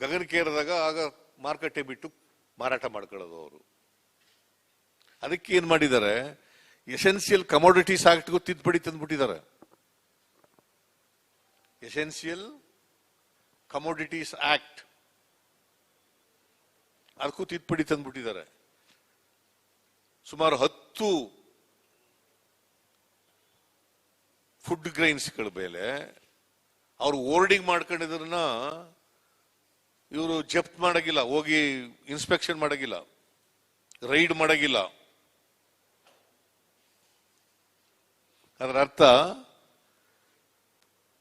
ಗಗನಕ್ಕೇರಿದಾಗ ಆಗ ಮಾರುಕಟ್ಟೆ ಬಿಟ್ಟು ಮಾರಾಟ ಮಾಡ್ಕೊಳ್ಳೋದು ಅವರು. ಅದಕ್ಕೆ ಏನ್ ಮಾಡಿದ್ದಾರೆ, ಎಸೆನ್ಸಿಯಲ್ ಕಮೋಡಿಟೀಸ್ ಆಕ್ಟ್ಗೂ ತಿದ್ದುಪಡಿ ತಂದ್ಬಿಟ್ಟಿದ್ದಾರೆ. ಎಸೆನ್ಸಿಯಲ್ ಕಮೋಡಿಟೀಸ್ ಆಕ್ಟ್ ಅದಕ್ಕೂ ತಿದ್ದುಪಡಿ ತಂದ್ಬಿಟ್ಟಿದ್ದಾರೆ. ಸುಮಾರು 10 ಫುಡ್ ಗ್ರೈನ್ಸ್ಗಳ ಮೇಲೆ ಅವರು ಹೋರ್ಡಿಂಗ್ ಮಾಡ್ಕೊಂಡಿದ್ರನ್ನ ಇವರು ಜಪ್ತ್ ಮಾಡಾಗಿಲ್ಲ, ಹೋಗಿ ಇನ್ಸ್ಪೆಕ್ಷನ್ ಮಾಡಾಗಿಲ್ಲ, ರೈಡ್ ಮಾಡಾಗಿಲ್ಲ. ಅದರ ಅರ್ಥ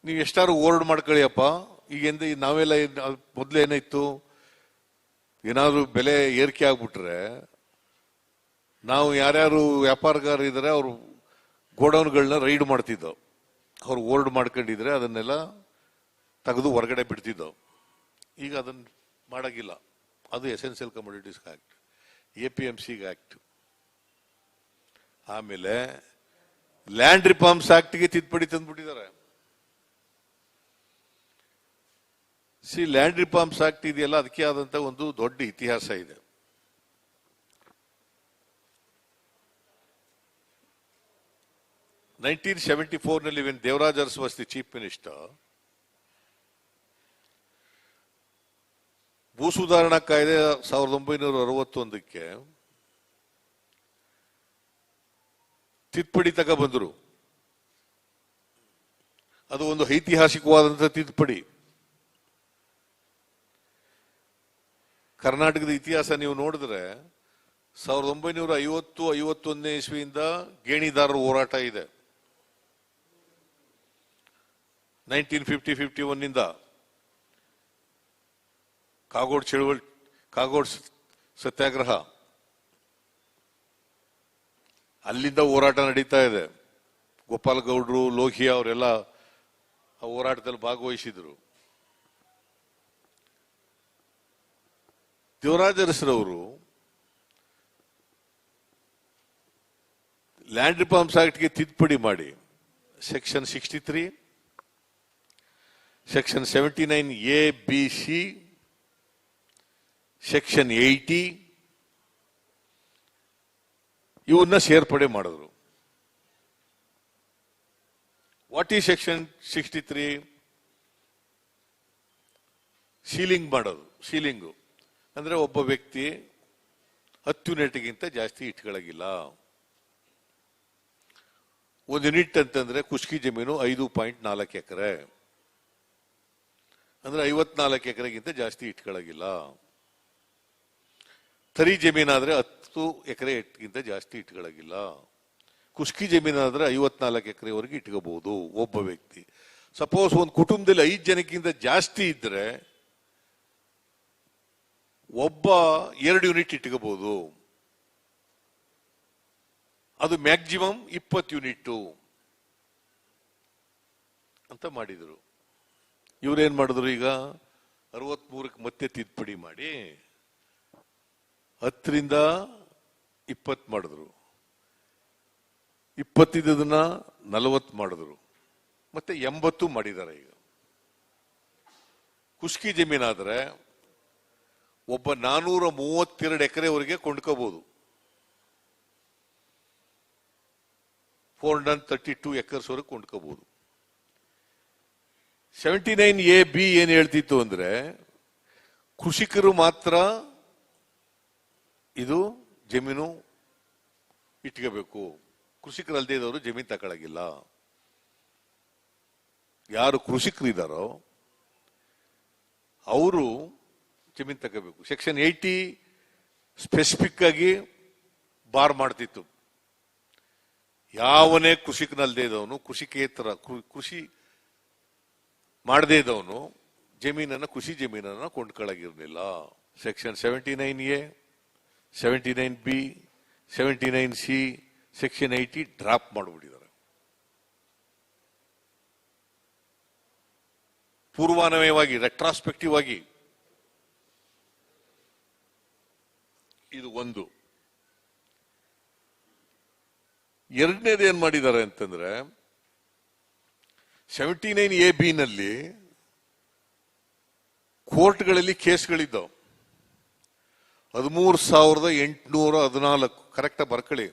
ನೀವು ಎಷ್ಟಾರು ಹೋರ್ಡ್ ಮಾಡ್ಕೊಳ್ಳಿಯಪ್ಪ. ಈಗೆಂದ ನಾವೆಲ್ಲ ಮೊದಲೇನಾಯ್ತು, ಏನಾದ್ರು ಬೆಲೆ ಏರಿಕೆ ಆಗ್ಬಿಟ್ರೆ ನಾವು ಯಾರ್ಯಾರು ವ್ಯಾಪಾರಗಾರರು ಇದ್ದಾರೆ ಅವರು ಗೋಡೌನ್ಗಳನ್ನ ರೈಡ್ ಮಾಡ್ತಿದ್ದೋ, ಅವ್ರು ಓಲ್ಡ್ ಮಾಡ್ಕೊಂಡಿದ್ರೆ ಅದನ್ನೆಲ್ಲ ತೆಗೆದು ಹೊರಗಡೆ ಬಿಡ್ತಿದ್ದೋ. ಈಗ ಅದನ್ನ ಮಾಡಾಗಿಲ್ಲ. ಅದು essential commodities act, APMC act. ಆಮೇಲೆ ಲ್ಯಾಂಡ್ ರಿಫಾರ್ಮ್ಸ್ ಆಕ್ಟ್ಗೆ ತಿದ್ದುಪಡಿ ತಂದ್ಬಿಟ್ಟಿದ್ದಾರೆ. ಲ್ಯಾಂಡ್ ರಿಫಾರ್ಮ್ಸ್ ಆಕ್ಟ್ ಇದೆಯಲ್ಲ, ಅದಕ್ಕೆ ಆದಂತ ಒಂದು ದೊಡ್ಡ ಇತಿಹಾಸ ಇದೆ. ನಲ್ಲಿ when Devaraj Urs was the chief minister, ಭೂ ಸುಧಾರಣಾ ಕಾಯ್ದೆ 1961ಕ್ಕೆ ತಿದ್ದುಪಡಿ ತಗೊಬಂದರು. ಅದು ಒಂದು ಐತಿಹಾಸಿಕವಾದಂತಹ ತಿದ್ದುಪಡಿ. ಕರ್ನಾಟಕದ ಇತಿಹಾಸ ನೀವು ನೋಡಿದ್ರೆ 1950-51ನೇ ಇಸ್ವಿಯಿಂದ ಗೇಣಿದಾರರ ಹೋರಾಟ ಇದೆ. 1950-51ನಿಂದ ಕಾಗೋಡ್ ಚಳವಳಿ, ಕಾಗೋಡ್ ಸತ್ಯಾಗ್ರಹ, ಅಲ್ಲಿಂದ ಹೋರಾಟ ನಡೀತಾ ಇದೆ. ಗೋಪಾಲ್ ಗೌಡ್ರು, ಲೋಹಿಯಾ ಅವರೆಲ್ಲ ಆ ಹೋರಾಟದಲ್ಲಿ ಭಾಗವಹಿಸಿದ್ರು. ದೇವರಾಜ ಅರಸರವರು ಲ್ಯಾಂಡ್ ರಿಫಾರ್ಮ್ಸ್ ಆಕ್ಟ್ಗೆ ತಿದ್ದುಪಡಿ ಮಾಡಿ ಸೆಕ್ಷನ್ 63, ಸೆಕ್ಷನ್ 79A-B-C, ಸೆಕ್ಷನ್ 80 ಇವನ್ನ ಸೇರ್ಪಡೆ ಮಾಡಿದ್ರು. ವಾಟ್ ಈ ಸೆಕ್ಷನ್ 63? ಸೀಲಿಂಗ್ ಮಾಡೋದು. ಸೀಲಿಂಗು ಅಂದ್ರೆ ಒಬ್ಬ ವ್ಯಕ್ತಿ 10 ಯೂನಿಟ್ಗಿಂತ ಜಾಸ್ತಿ ಇಟ್ಕೊಳ್ಳೋಗಿಲ್ಲ. 1 ಯೂನಿಟ್ ಅಂತಂದ್ರೆ ಕುಷ್ಕಿ ಜಮೀನು 5.4 ಎಕರೆ ಅಂದ್ರೆ 54 ಎಕರೆಗಿಂತ ಜಾಸ್ತಿ ಇಟ್ಕೊಳ್ಳೋಗಿಲ್ಲ. ತರಿ ಜಮೀನಾದ್ರೆ 10 ಎಕರೆಗಿಂತ ಜಾಸ್ತಿ ಇಟ್ಕೊಳ್ಳೋಗಿಲ್ಲ. ಕುಷ್ಕಿ ಜಮೀನಾದ್ರೆ 54 ಎಕರೆವರೆಗೆ ಇಟ್ಕೋಬಹುದು ಒಬ್ಬ ವ್ಯಕ್ತಿ. ಸಪೋಸ್ ಒಂದು ಕುಟುಂಬದಲ್ಲಿ 5 ಜನಕ್ಕಿಂತ ಜಾಸ್ತಿ ಇದ್ರೆ ಒಬ್ಬ 2 ಯೂನಿಟ್ ಇಟ್ಕೋಬಹುದು. ಅದು ಮ್ಯಾಕ್ಸಿಮಮ್ 20 ಯೂನಿಟ್ ಅಂತ ಮಾಡಿದ್ರು. ಇವ್ರೇನ್ ಮಾಡಿದ್ರು? ಈಗ 63ಕ್ಕೆ ಮತ್ತೆ ತಿದ್ದುಪಡಿ ಮಾಡಿ 10ರಿಂದ 20 ಮಾಡಿದ್ರು. 20 40 ಮಾಡಿದ್ರು. ಮತ್ತೆ 80 ಮಾಡಿದ್ದಾರೆ. ಈಗ ಕುಷ್ಕಿ ಜಮೀನಾದ್ರೆ ಒಬ್ಬ 432 ಎಕರೆವರೆಗೆ ಕೊಂಡ್ಕೋಬಹುದು. 432 ಎಕರ್ಸ್ ವರೆಗೆ ಕೊಂಡ್ಕೋಬಹುದು. 79A-B ಏನ್ ಹೇಳ್ತಿತ್ತು ಅಂದ್ರೆ ಕೃಷಿಕರು ಮಾತ್ರ ಇದು ಜಮೀನು ಇಟ್ಕೋಬೇಕು, ಕೃಷಿಕರಲ್ಲದೆ ಇದ್ದವರು ಜಮೀನು ತಗೊಳಗಿಲ್ಲ. ಯಾರು ಕೃಷಿಕರು ಇದ್ದಾರೋ ಅವರು ಜಮೀನು ತಗೋಬೇಕು. ಸೆಕ್ಷನ್ 80 ಸ್ಪೆಸಿಫಿಕ್ ಆಗಿ ಬಾರ್ ಮಾಡ್ತಿತ್ತು. ಯಾವನೇ ಕೃಷಿಕನಲ್ಲದೆ ಇದ್ದವನು, ಕೃಷಿಕೇತರ ಕೃಷಿ ಮಾಡದೇ ಇದ್ದವನು ಕೃಷಿ ಜಮೀನನ್ನ ಕೊಂಡ್ಕೊಳ್ಳಾಗಿರ್ಲಿಲ್ಲ. Section 79A, 79B, 79C, section 80 drop ಮಾಡಿಬಿಟ್ಟಿದ್ದಾರೆ. ಪೂರ್ವಾನ್ವಯವಾಗಿ, ರೆಟ್ರಾಸ್ಪೆಕ್ಟಿವ್ ಆಗಿ. ಇದು ಒಂದು. ಎರಡನೇದು ಏನ್ ಮಾಡಿದ್ದಾರೆ ಅಂತಂದ್ರೆ 79A-B ನಲ್ಲಿ ಕೋರ್ಟ್ಗಳಲ್ಲಿ ಕೇಸ್ಗಳಿದ್ದವು. 13,814. ಕರೆಕ್ಟ್ ಬರ್ಕೊಳ್ಳಿ,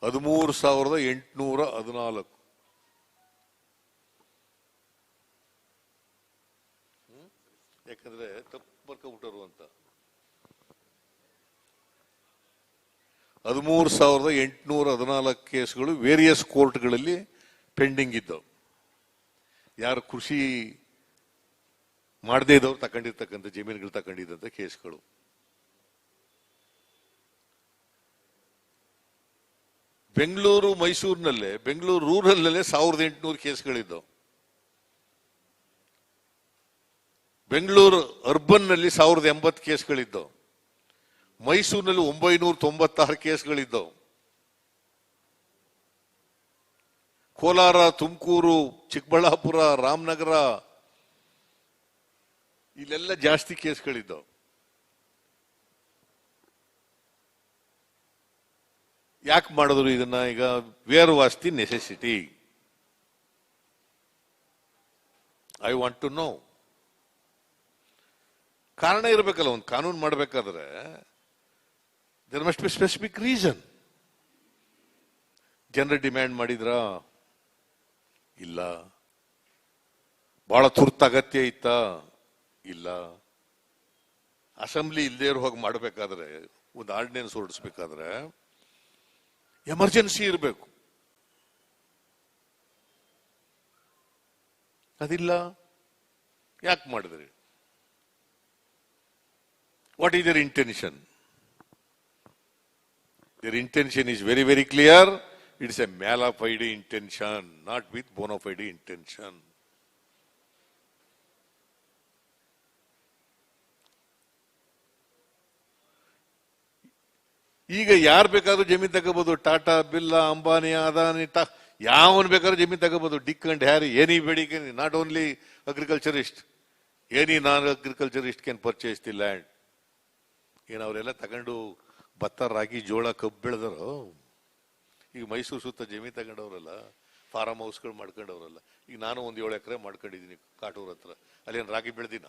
13,814. ಯಾಕಂದ್ರೆ ತಪ್ಪು ಬರ್ಕೊಬಿಟ್ಟರು ಅಂತ. 13,814 ಕೇಸ್ಗಳು ವೇರಿಯಸ್ ಕೋರ್ಟ್ಗಳಲ್ಲಿ ಪೆಂಡಿಂಗ್ ಇದ್ದವು. ಯಾರು ಕೃಷಿ ಮಾಡದೇ ಇದ್ದವ್ರು ತಗೊಂಡಿರ್ತಕ್ಕಂಥ ಜಮೀನುಗಳು ತಗೊಂಡಿದ್ದಂತ ಕೇಸ್ಗಳು. ಬೆಂಗಳೂರು ಮೈಸೂರಿನಲ್ಲೇ, ಬೆಂಗಳೂರು ರೂರಲ್ನಲ್ಲೇ 1,800 ಕೇಸ್ಗಳಿದ್ದವು. ಬೆಂಗಳೂರು ಅರ್ಬನ್ ನಲ್ಲಿ 1,080 ಕೇಸ್ಗಳಿದ್ದವು. ಮೈಸೂರಿನಲ್ಲಿ 996 ಕೇಸ್ಗಳಿದ್ದವು. ಕೋಲಾರ, ತುಮಕೂರು, ಚಿಕ್ಕಬಳ್ಳಾಪುರ, ರಾಮನಗರ ಇಲ್ಲೆಲ್ಲ ಜಾಸ್ತಿ ಕೇಸ್ಗಳಿದ್ದವು. ಯಾಕೆ ಮಾಡಿದ್ರು ಇದನ್ನ? ಈಗ where was the necessity? I want to know. ಕಾರಣ ಇರಬೇಕಲ್ಲ, ಒಂದು ಕಾನೂನು ಮಾಡಬೇಕಾದ್ರೆ there must be specific reason. ಜನರು ಡಿಮ್ಯಾಂಡ್ ಮಾಡಿದ್ರ? ಇಲ್ಲ. ಬಹಳ ತುರ್ತು ಅಗತ್ಯ ಇತ್ತ? ಇಲ್ಲ. ಅಸೆಂಬ್ಲಿ ಇಲ್ಲದೆ ಇರೋ ಹೋಗಿ ಮಾಡಬೇಕಾದ್ರೆ, ಒಂದು ಆರ್ಡಿನೆನ್ಸ್ ಹೊರಡಿಸ್ಬೇಕಾದ್ರೆ ಎಮರ್ಜೆನ್ಸಿ ಇರಬೇಕು. ಅದಿಲ್ಲ. ಯಾಕೆ ಮಾಡಿದ್ರಿ? What is their intention? Their intention is very, very clear. It is a mala fide intention, not with bona fide intention. ಈಗ ಯಾರು ಬೇಕಾದ್ರೂ ಜಮೀನು ತಗೋಬಹುದು. ಟಾಟಾ, ಬಿರ್ಲಾ, ಅಂಬಾನಿ, ಅದಾನಿ, ಯಾವನ್ ಬೇಕಾದ್ರೂ ಜಮೀನು ತಗೋಬಹುದು. ಡಿಕ್ ಅಂಡ್ ಹ್ಯಾರಿ, ಎನಿ ಬಡಿ can, not only agriculturist, any non agriculturist can purchase the land. ಏನು ಅವರೆಲ್ಲ ತಗೊಂಡು ಭತ್ತ, ರಾಗಿ, ಜೋಳ, ಕಬ್ಬು ಬೆಳೆದರು? ಈಗ ಮೈಸೂರು ಸುತ್ತ ಜಮೀನು ತಗೊಂಡವ್ರಲ್ಲ, ಫಾರಂ ಹೌಸ್ಗಳು ಮಾಡ್ಕೊಂಡವ್ರಲ್ಲ. ಈಗ ನಾನು 7 ಎಕರೆ ಮಾಡ್ಕೊಂಡಿದ್ದೀನಿ ಕಾಟೂರ್ ಹತ್ರ. ಅಲ್ಲೇನು ರಾಗಿ ಬೆಳೆದಿನ,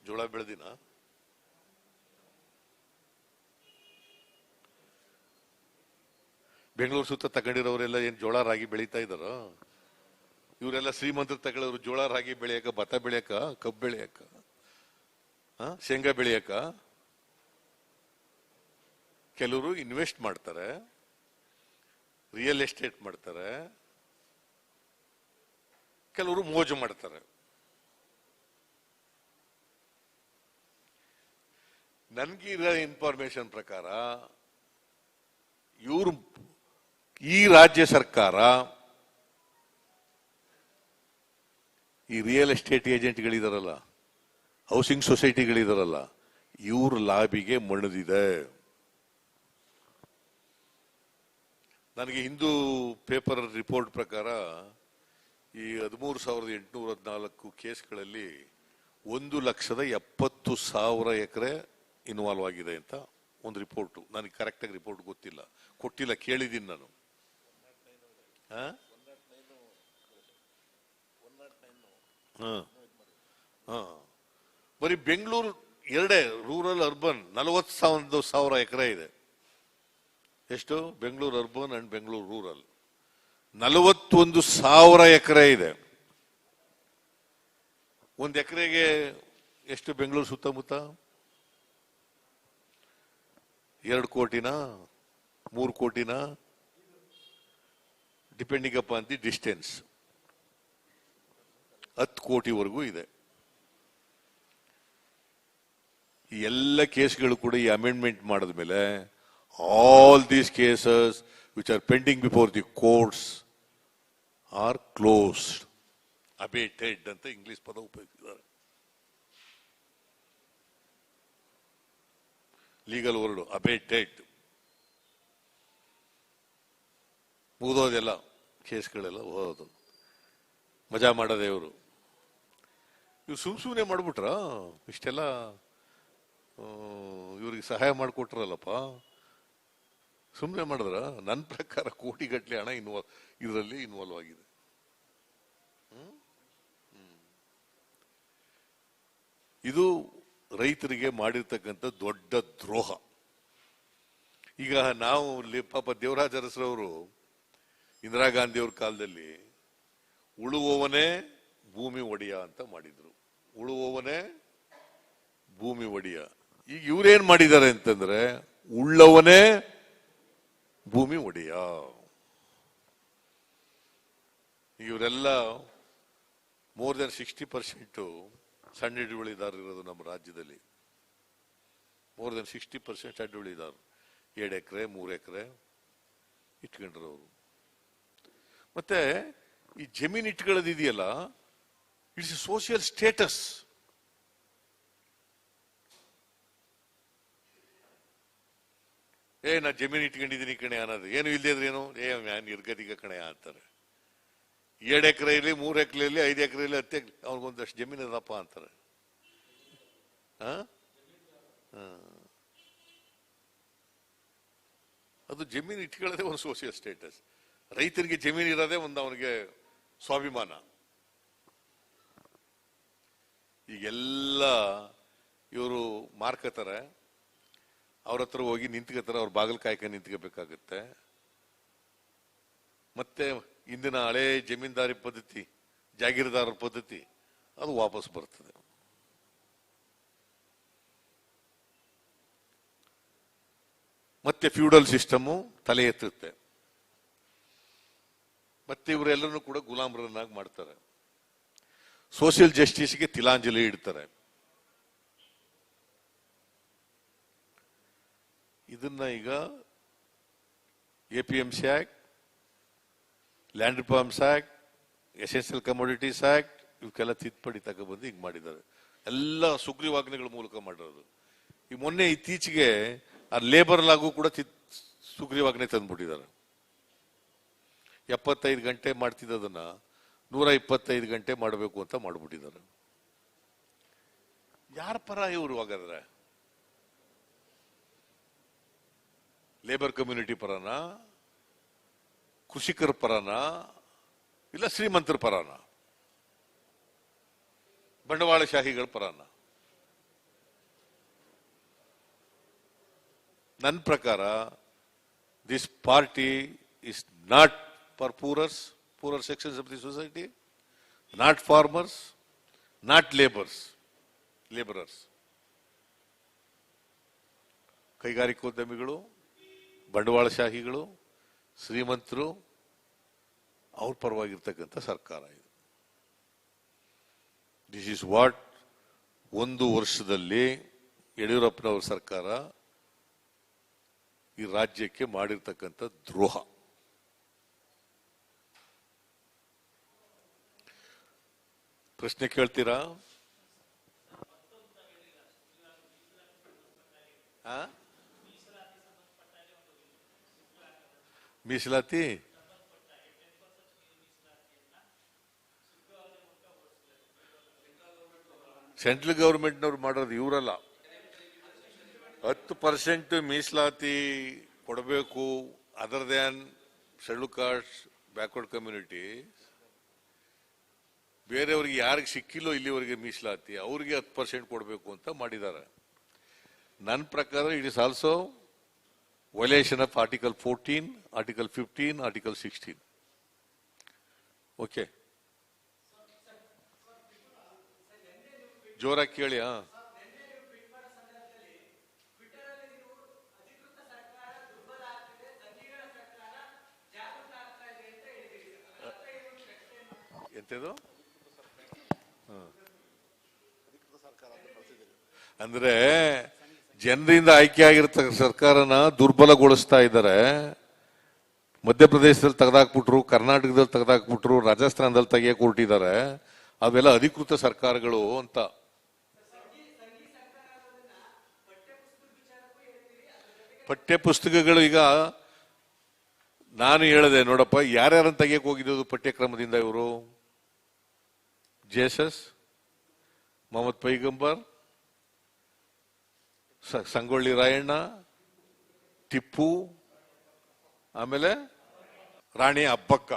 ಜೋಳ ಬೆಳೆದಿನ? ಬೆಂಗಳೂರು ಸುತ್ತ ತಗೊಂಡಿರೋರೆಲ್ಲ ಏನ್ ಜೋಳ ರಾಗಿ ಬೆಳೀತಾ ಇದಾರ? ಇವರೆಲ್ಲ ಶ್ರೀಮಂತರು ತಗೊಳ್ಳೋರು ಜೋಳ ರಾಗಿ ಬೆಳೆಯಕ, ಭತ್ತ ಬೆಳೆಯಕ, ಕಬ್ಬು ಬೆಳೆಯಕ, ಶೇಂಗಾ ಬೆಳೆಯಕ. ಕೆಲವರು ಇನ್ವೆಸ್ಟ್ ಮಾಡ್ತಾರೆ, ರಿಯಲ್ ಎಸ್ಟೇಟ್ ಮಾಡ್ತಾರೆ, ಕೆಲವರು ಮೋಜು ಮಾಡ್ತಾರೆ. ನನ್ಗಿರೋ ಇನ್ಫಾರ್ಮೇಶನ್ ಪ್ರಕಾರ ಇವರು, ಈ ರಾಜ್ಯ ಸರ್ಕಾರ, ಈ ರಿಯಲ್ ಎಸ್ಟೇಟ್ ಏಜೆಂಟ್ಗಳಿದಾರಲ್ಲ, ಹೌಸಿಂಗ್ ಸೊಸೈಟಿಗಳಿದಾರಲ್ಲ, ಇವ್ರ ಲಾಬಿಗೆ ಮಣಿದಿದೆ. ನನಗೆ ಹಿಂದೂ ಪೇಪರ್ ರಿಪೋರ್ಟ್ ಪ್ರಕಾರ ಈ 13,814 ಕೇಸ್ಗಳಲ್ಲಿ 1,70,000 ಎಕರೆ ಇನ್ವಾಲ್ವ್ ಆಗಿದೆ ಅಂತ ಒಂದು ರಿಪೋರ್ಟ್. ನನಗೆ ಕರೆಕ್ಟಾಗಿ ರಿಪೋರ್ಟ್ ಗೊತ್ತಿಲ್ಲ, ಕೊಟ್ಟಿಲ್ಲ, ಕೇಳಿದ್ದೀನಿ ನಾನು. ಬರೀ ಬೆಂಗಳೂರು ಎರಡೇ, ರೂರಲ್ ಅರ್ಬನ್ 40,000 ಎಕರೆ ಇದೆ. ಎಷ್ಟು? Bengaluru urban and Bengaluru rural 41,000 ಎಕರೆ ಇದೆ. 1 ಎಕರೆಗೆ ಎಷ್ಟು ಬೆಂಗಳೂರು ಸುತ್ತಮುತ್ತ? 2 ಕೋಟಿನ, 3 ಕೋಟಿನ, ಡಿಪೆಂಡಿಂಗ್ ಅಪಾನ್ ದಿ ಡಿಸ್ಟೆನ್ಸ್. 10 ಕೋಟಿವರೆಗೂ ಇದೆ. ಈ ಎಲ್ಲ ಕೇಸ್ಗಳು ಕೂಡ ಈ ಅಮೆಂಡ್ಮೆಂಟ್ ಮಾಡಿದ ಮೇಲೆ all these cases which are pending before the courts are closed, abated ಅಂತ ಇಂಗ್ಲಿಷ್ ಪದ ಉಪಯೋಗಿಸಿದ್ದಾರೆ. Legal word ಅಬೇಟೆಡ್. ಮುಗಿದೋದೆಲ್ಲ ಕೇಸ್ಗಳೆಲ್ಲ ಹೋಗೋದು. ಮಜಾ ಮಾಡೋದೇ ಇವರು. ಇವ್ರು ಸುಮ್ಮನೆ ಮಾಡ್ಬಿಟ್ರ ಇಷ್ಟೆಲ್ಲ? ಇವ್ರಿಗೆ ಸಹಾಯ ಮಾಡಿಕೊಟ್ರಲ್ಲಪ್ಪ, ಸುಮ್ಮನೆ ಮಾಡಿದ್ರ? ನನ್ನ ಪ್ರಕಾರ ಕೋಟಿಗಟ್ಟಲೆ ಹಣ ಇದರಲ್ಲಿ ಇನ್ವಾಲ್ವ್ ಆಗಿದೆ. ಇದು ರೈತರಿಗೆ ಮಾಡಿರ್ತಕ್ಕಂಥ ದೊಡ್ಡ ದ್ರೋಹ. ಈಗ ನಾವು ಪಾಪ ದೇವರಾಜ ಅರಸರವರು ಇಂದಿರಾ ಗಾಂಧಿ ಅವ್ರ ಕಾಲದಲ್ಲಿ ಉಳುವವನೇ ಭೂಮಿ ಒಡೆಯ ಅಂತ ಮಾಡಿದ್ರು. ಉಳುವವನೇ ಭೂಮಿ ಒಡೆಯ. ಈಗ ಇವ್ರೇನ್ ಮಾಡಿದ್ದಾರೆ ಅಂತಂದ್ರೆ ಉಳ್ಳವನೇ ಭೂಮಿ ಒಡೆಯ. ಇವರೆಲ್ಲ ಮೋರ್ ದನ್ 60% ಸಣ್ಣ ಹಿಡುವಳಿದಾರರು ಇರೋದು ನಮ್ಮ ರಾಜ್ಯದಲ್ಲಿ. ಮೋರ್ ದನ್ 60% ಸಣ್ಣ ಹಿಡುವಳಿದಾರರು 2 ಎಕರೆ 3 ಎಕರೆ ಇಟ್ಕೊಂಡಿರೋರು. ಮತ್ತೆ ಈ ಜಮೀನು ಇಟ್ಕೊಳ್ಳೋದಿದೆಯಲ್ಲ, ಇಟ್ಸ್ ಎ ಸೋಷಿಯಲ್ ಸ್ಟೇಟಸ್. ನಾ ಜಮೀನು ಇಟ್ಕೊಂಡಿದ್ದೀನಿ ಕಣೆ ಅನ್ನೋದು. ಏನು ಇಲ್ಲದೆ ಇದ್ರೇನು ನಿರ್ಗತಿಕ ಕಣೆ ಅಂತಾರೆ. 2 ಎಕರೆ ಇರಲಿ, 3 ಎಕರೆ ಇರಲಿ, 5 ಎಕರೆ ಇರಲಿ, 10 ಎಕರೆ, ಅವ್ರಿಗೊಂದಷ್ಟು ಜಮೀನು ಇದಪ್ಪ ಅಂತಾರೆ. ಅದು ಜಮೀನು ಇಟ್ಕೊಳ್ಳೋದೇ ಒಂದು ಸೋಷಿಯಲ್ ಸ್ಟೇಟಸ್. ರೈತರಿಗೆ ಜಮೀನು ಇರೋದೇ ಒಂದು ಅವನಿಗೆ ಸ್ವಾಭಿಮಾನ. ಈಗೆಲ್ಲ ಇವರು ಮಾರ್ಕತಾರೆ, ಅವ್ರ ಹತ್ರ ಹೋಗಿ ನಿಂತ್ಕೋತಾರೆ, ಅವ್ರ ಬಾಗಿಲು ಕಾಯ್ಕೊಂಡು ನಿಂತ್ಕೋಬೇಕಾಗುತ್ತೆ. ಮತ್ತೆ ಇಂದಿನ ಹಳೆ ಜಮೀನ್ದಾರಿ ಪದ್ಧತಿ, ಜಾಗೀರ್ದಾರರ ಪದ್ಧತಿ ಅದು ವಾಪಸ್ ಬರ್ತದೆ. ಮತ್ತೆ ಫ್ಯೂಡಲ್ ಸಿಸ್ಟಮು ತಲೆ ಎತ್ತುತ್ತೆ. ಮತ್ತೆ ಇವರೆಲ್ಲರನ್ನು ಕೂಡ ಗುಲಾಮರನ್ನಾಗಿ ಮಾಡ್ತಾರೆ. ಸೋಷಿಯಲ್ ಜಸ್ಟಿಸ್ಗೆ ತಿಲಾಂಜಲಿ ಇಡ್ತಾರೆ. ಇದನ್ನ ಈಗ APMC act, land reforms act, essential commodities act ಇವಕ್ಕೆಲ್ಲ ತಿದ್ದುಪಡಿ ತಗೊಬಂದು ಹಿಂಗ್ ಮಾಡಿದ್ದಾರೆ. ಎಲ್ಲ ಸುಗ್ರೀವಾಜ್ಞೆಗಳ ಮೂಲಕ ಮಾಡಿರೋದು. ಈ ಮೊನ್ನೆ ಇತ್ತೀಚೆಗೆ ಆ ಲೇಬರ್ ಲಾಗೂ ಕೂಡ ಸುಗ್ರೀವಾಜ್ಞೆ ತಂದ್ಬಿಟ್ಟಿದ್ದಾರೆ. 75 ಗಂಟೆ ಮಾಡ್ತಿದ್ದದನ್ನ 125 ಗಂಟೆ ಮಾಡಬೇಕು ಅಂತ ಮಾಡ್ಬಿಟ್ಟಿದ್ದಾರೆ. ಯಾರ ಪರ ಇವರು? ಹಾಗಾದ್ರೆ ಲೇಬರ್ ಕಮ್ಯುನಿಟಿ ಪರನ, ಕೃಷಿಕರ ಪರನ, ಇಲ್ಲ ಶ್ರೀಮಂತರ ಪರನ, ಬಂಡವಾಳಶಾಹಿಗಳ ಪರನ? ನನ್ನ ಪ್ರಕಾರ this party is not for poorer sections of the society, not farmers, not laborers. ಕೈಗಾರಿಕೋದ್ಯಮಿಗಳು, ಬಂಡವಾಳಶಾಹಿಗಳು, ಶ್ರೀಮಂತರು, ಅವ್ರ ಪರವಾಗಿರ್ತಕ್ಕಂಥ ಸರ್ಕಾರ ಇದು. ದಿಸ್ ಇಸ್ ವಾಟ್ 1 ವರ್ಷದಲ್ಲಿ ಯಡಿಯೂರಪ್ಪನವರ ಸರ್ಕಾರ ಈ ರಾಜ್ಯಕ್ಕೆ ಮಾಡಿರ್ತಕ್ಕಂಥ ದ್ರೋಹ. ಪ್ರಶ್ನೆ ಕೇಳ್ತೀರಾ? ಮೀಸಲಾತಿ ಸೆಂಟ್ರಲ್ ಗವರ್ಮೆಂಟ್ನವ್ರು ಮಾಡೋದು, ಇವರಲ್ಲ. 10% ಮೀಸಲಾತಿ ಕೊಡಬೇಕು. Other than schedule caste, backward community. ಬೇರೆಯವ್ರಿಗೆ ಯಾರಿಗೆ ಸಿಕ್ಕಿಲ್ಲೋ ಇಲ್ಲಿವರೆಗೆ ಮೀಸಲಾತಿ, ಅವ್ರಿಗೆ 10% ಕೊಡಬೇಕು ಅಂತ ಮಾಡಿದ್ದಾರೆ. ನನ್ನ ಪ್ರಕಾರ it is also violation of article 14, article 15, article 16. Okay, ಜೋರಾಗಿ ಕೇಳಿ. ಎಂತದು? ಅಂದ್ರೆ ಜನರಿಂದ ಆಯ್ಕೆಯಾಗಿರ್ತಕ್ಕ ಸರ್ಕಾರನ ದುರ್ಬಲಗೊಳಿಸ್ತಾ ಇದ್ದಾರೆ. ಮಧ್ಯಪ್ರದೇಶದಲ್ಲಿ ತೆಗೆದಾಕ್ಬಿಟ್ರು, ಕರ್ನಾಟಕದಲ್ಲಿ ತೆಗೆದಾಕ್ಬಿಟ್ರು, ರಾಜಸ್ಥಾನದಲ್ಲಿ ತೆಗೆಯಕ್ಕೆ ಹೊರಟಿದ್ದಾರೆ. ಅವೆಲ್ಲ ಅಧಿಕೃತ ಸರ್ಕಾರಗಳು ಅಂತ. ಪಠ್ಯ ಪುಸ್ತಕಗಳು ಈಗ ನಾನು ಹೇಳಿದೆ ನೋಡಪ್ಪ, ಯಾರ್ಯಾರನ್ನ ತೆಗೆಯಕ್ಕೆ ಹೋಗಿದ್ದು ಪಠ್ಯಕ್ರಮದಿಂದ ಇವರು? ಜೇಸಸ್, ಮೊಹಮ್ಮದ್ ಪೈಗಂಬರ್, ಸಂಗೊಳ್ಳಿ ರಾಯಣ್ಣ, ಟಿಪ್ಪು, ಆಮೇಲೆ ರಾಣಿ ಅಬ್ಬಕ್ಕ,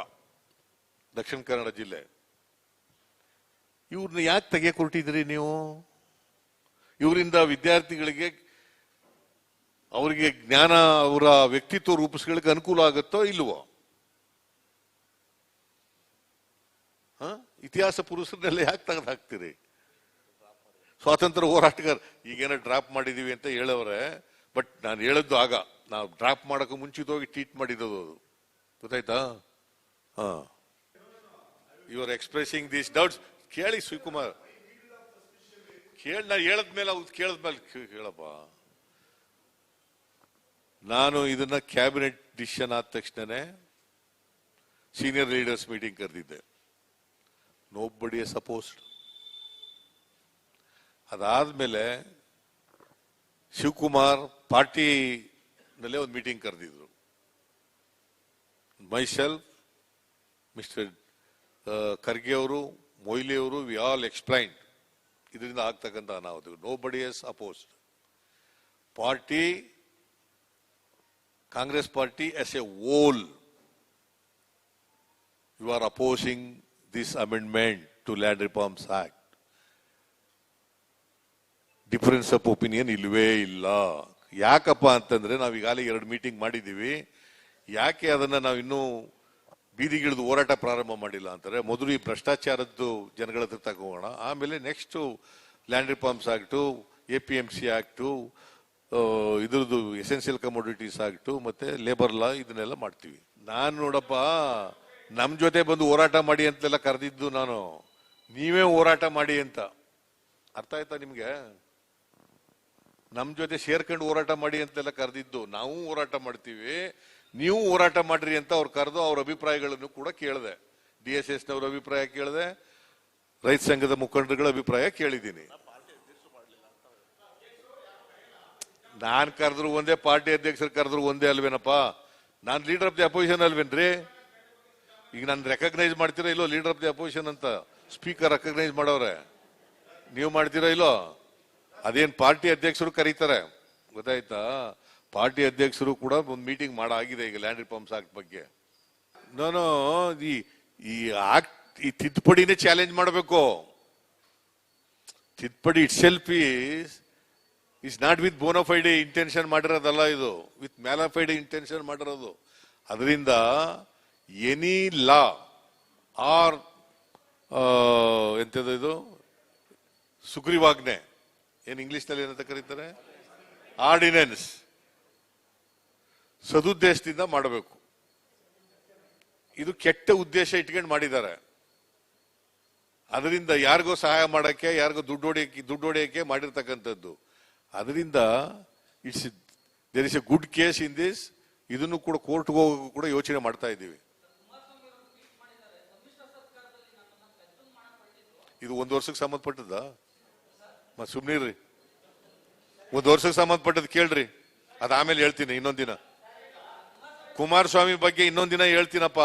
ದಕ್ಷಿಣ ಕನ್ನಡ ಜಿಲ್ಲೆ. ಇವ್ರನ್ನ ಯಾಕೆ ತೆಗೆಯಕ್ಕೆ ಹೊರಟಿದ್ರಿ ನೀವು? ಇವರಿಂದ ವಿದ್ಯಾರ್ಥಿಗಳಿಗೆ, ಅವರಿಗೆ ಜ್ಞಾನ, ಅವರ ವ್ಯಕ್ತಿತ್ವ ರೂಪಿಸ್ಕೊಳ್ಳಿಕ್ಕೆ ಅನುಕೂಲ ಆಗುತ್ತೋ ಇಲ್ವೋ? ಇತಿಹಾಸ ಪುರುಷರನ್ನೆಲ್ಲ ಯಾಕೆ ತೆಗೆದು ಹಾಕ್ತೀರಿ? ಸ್ವಾತಂತ್ರ್ಯ ಹೋರಾಟಗಾರ ಈಗೇನೋ ಡ್ರಾಪ್ ಮಾಡಿದೀವಿ ಅಂತ ಹೇಳವ್ರೆ. ಬಟ್ ನಾನು ಹೇಳದ್ದು ಆಗ ನಾವು ಡ್ರಾಪ್ ಮಾಡಕ್ಕೆ ಮುಂಚಿತವಾಗಿ ಟ್ವೀಟ್ ಮಾಡಿರೋದು ಅದು, ಗೊತ್ತಾಯ್ತಾ? You are expressing these doubts. ಕೇಳಿ ಶಿವಕುಮಾರ್, ಕೇಳಿ. ನಾನು ಹೇಳದ್ಮೇಲೆ ಅವ್ರು ಕೇಳದ್ಮೇಲೆ ಕೇಳಪ್ಪ. ನಾನು ಇದನ್ನ ಕ್ಯಾಬಿನೆಟ್ ಡಿಸಿಷನ್ ಆದ ತಕ್ಷಣನೇ ಸೀನಿಯರ್ ಲೀಡರ್ಸ್ ಮೀಟಿಂಗ್ ಕರೆದಿದ್ದೆ. Nobody is opposed. ಅದಾದ್ಮೇಲೆ ಶಿವಕುಮಾರ್ ಪಾರ್ಟಿ ನಲ್ಲೇ ಒಂದು ಮೀಟಿಂಗ್ ಕರೆದಿದ್ರು. ಮೈಸೆಲ್ಫ್, ಮಿಸ್ಟರ್ ಖರ್ಗೆ ಅವರು, ಮೊಯ್ಲಿ ಅವರು, ವಿ ಆಲ್ ಎಕ್ಸ್ಪ್ಲೈನ್ಡ್ ಇದರಿಂದ ಆಗ್ತಕ್ಕಂಥ ಅನಾಹುತ. Nobody has opposed. Party, Congress party as a whole, you are opposing this amendment to Land Reforms Act. Difference of opinion ಇಲ್ವೇ ಇಲ್ಲ. ಯಾಕಪ್ಪ ಅಂತಂದ್ರೆ ನಾವು ಈಗಾಗಲೇ 2 ಮೀಟಿಂಗ್ ಮಾಡಿದ್ದೀವಿ. ಯಾಕೆ ಅದನ್ನ ನಾವು ಇನ್ನೂ ಬೀದಿಗಿಳಿದು ಹೋರಾಟ ಪ್ರಾರಂಭ ಮಾಡಿಲ್ಲ ಅಂತಾರೆ. ಮೊದಲು ಈ ಭ್ರಷ್ಟಾಚಾರದ್ದು ಜನಗಳ ಹತ್ರ ತಗೋಣ, ಆಮೇಲೆ next land reforms act, APMC act, ಇದ್ರದ್ದು ಎಸೆನ್ಷಿಯಲ್ ಕಮೋಡಿಟೀಸ್ ಆಕ್ಟು, ಮತ್ತೆ ಲೇಬರ್ ಲಾ, ಇದನ್ನೆಲ್ಲ ಮಾಡ್ತೀವಿ. ನಾನು ನೋಡಪ್ಪ, ನಮ್ ಜೊತೆ ಬಂದು ಹೋರಾಟ ಮಾಡಿ ಅಂತೆಲ್ಲ ಕರೆದಿದ್ದು ನಾನು, ನೀವೇ ಹೋರಾಟ ಮಾಡಿ ಅಂತ. ಅರ್ಥ ಆಯ್ತಾ ನಿಮ್ಗೆ? ನಮ್ ಜೊತೆ ಸೇರ್ಕೊಂಡು ಹೋರಾಟ ಮಾಡಿ ಅಂತೆಲ್ಲ ಕರೆದಿದ್ದು. ನಾವು ಹೋರಾಟ ಮಾಡ್ತೀವಿ, ನೀವು ಹೋರಾಟ ಮಾಡ್ರಿ ಅಂತ ಅವ್ರು ಕರೆದು ಅವ್ರ ಅಭಿಪ್ರಾಯಗಳನ್ನು ಕೂಡ ಕೇಳಿದೆ. DSS ನವರ ಅಭಿಪ್ರಾಯ ಕೇಳಿದೆ, ರೈತ ಸಂಘದ ಮುಖಂಡರುಗಳ ಅಭಿಪ್ರಾಯ ಕೇಳಿದ್ದೀನಿ. ನಾನ್ ಕರೆದ್ರು ಒಂದೇ, ಪಾರ್ಟಿ ಅಧ್ಯಕ್ಷರು ಕರೆದ್ರು ಒಂದೇ ಅಲ್ವೇನಪ್ಪ? ನಾನ್ ಲೀಡರ್ ಆಫ್ ದಿ ಅಪೋಸಿಷನ್ ಅಲ್ವೇನ್ರಿ? ಈಗ ನಾನು ರೆಕಗ್ನೈಸ್ ಮಾಡ್ತೀರಾ ಇಲ್ಲೋ ಲೀಡರ್ ಆಫ್ ದಿ ಅಪೋಸಿಷನ್ ಅಂತ? ಸ್ಪೀಕರ್ ರೆಕಗ್ನೈಸ್ ಮಾಡವ್ರೆ, ನೀವು ಮಾಡ್ತೀರಾ ಇಲ್ಲೋ? ಅದೇನ್ ಪಾರ್ಟಿ ಅಧ್ಯಕ್ಷರು ಕರೀತಾರೆ, ಗೊತ್ತಾಯ್ತಾ? ಪಾರ್ಟಿ ಅಧ್ಯಕ್ಷರು ಕೂಡ ಒಂದು ಮೀಟಿಂಗ್ ಮಾಡಾಗಿದೆ ಈಗ ಲ್ಯಾಂಡ್ ರಿಫಾರ್ಮ್ಸ್ ಆಕ್ಟ್ ಬಗ್ಗೆ. ನಾನು ಈ ಆಕ್ಟ್, ಈ ತಿದ್ದುಪಡಿನೇ ಚಾಲೆಂಜ್ ಮಾಡಬೇಕು. ತಿದ್ದುಪಡಿ itself is not with bona fide intention ಮಾಡಿರೋದಲ್ಲ, ಇದು ವಿತ್ ಮ್ಯಾಲಫೈಡ್ ಇಂಟೆನ್ಷನ್ ಮಾಡಿರೋದು. ಅದರಿಂದ ಎನಿ ಲಾ ಆರ್ ಎಂತದ್ದು ಇದು ಸುಗ್ರೀವಾಜ್ಞೆ, ಏನ್ ಇಂಗ್ಲಿಷ್ ನಲ್ಲಿ ಏನಂತ ಕರೀತಾರೆ, ಆರ್ಡಿನೆನ್ಸ್, ಸದುದ್ದೇಶದಿಂದ ಮಾಡಬೇಕು. ಇದು ಕೆಟ್ಟ ಉದ್ದೇಶ ಇಟ್ಕೊಂಡು ಮಾಡಿದ್ದಾರೆ. ಅದರಿಂದ ಯಾರಿಗೋ ಸಹಾಯ ಮಾಡಕ್ಕೆ, ಯಾರಿಗೋ ದುಡ್ಡು ಹೊಡೆಯಕ್ಕೆ ಮಾಡಿರ್ತಕ್ಕಂಥದ್ದು. ಅದರಿಂದ there is a good case in this. ಇದನ್ನು ಕೂಡ ಕೋರ್ಟ್ಗೆ ಹೋಗೋ ಕೂಡ ಯೋಚನೆ ಮಾಡ್ತಾ ಇದ್ದೀವಿ. ಇದು 1 ವರ್ಷಕ್ಕೆ ಸಂಬಂಧಪಟ್ಟದ? ಸುಮ್ನಿರ್ರಿ, 1 ವರ್ಷಕ್ಕೆ ಸಂಬಂಧಪಟ್ಟದ್ದು ಕೇಳ್ರಿ, ಅದ ಆಮೇಲೆ ಹೇಳ್ತೀನಿ ಇನ್ನೊಂದಿನ. ಕುಮಾರಸ್ವಾಮಿ ಬಗ್ಗೆ ಇನ್ನೊಂದಿನ ಹೇಳ್ತೀನಪ್ಪ.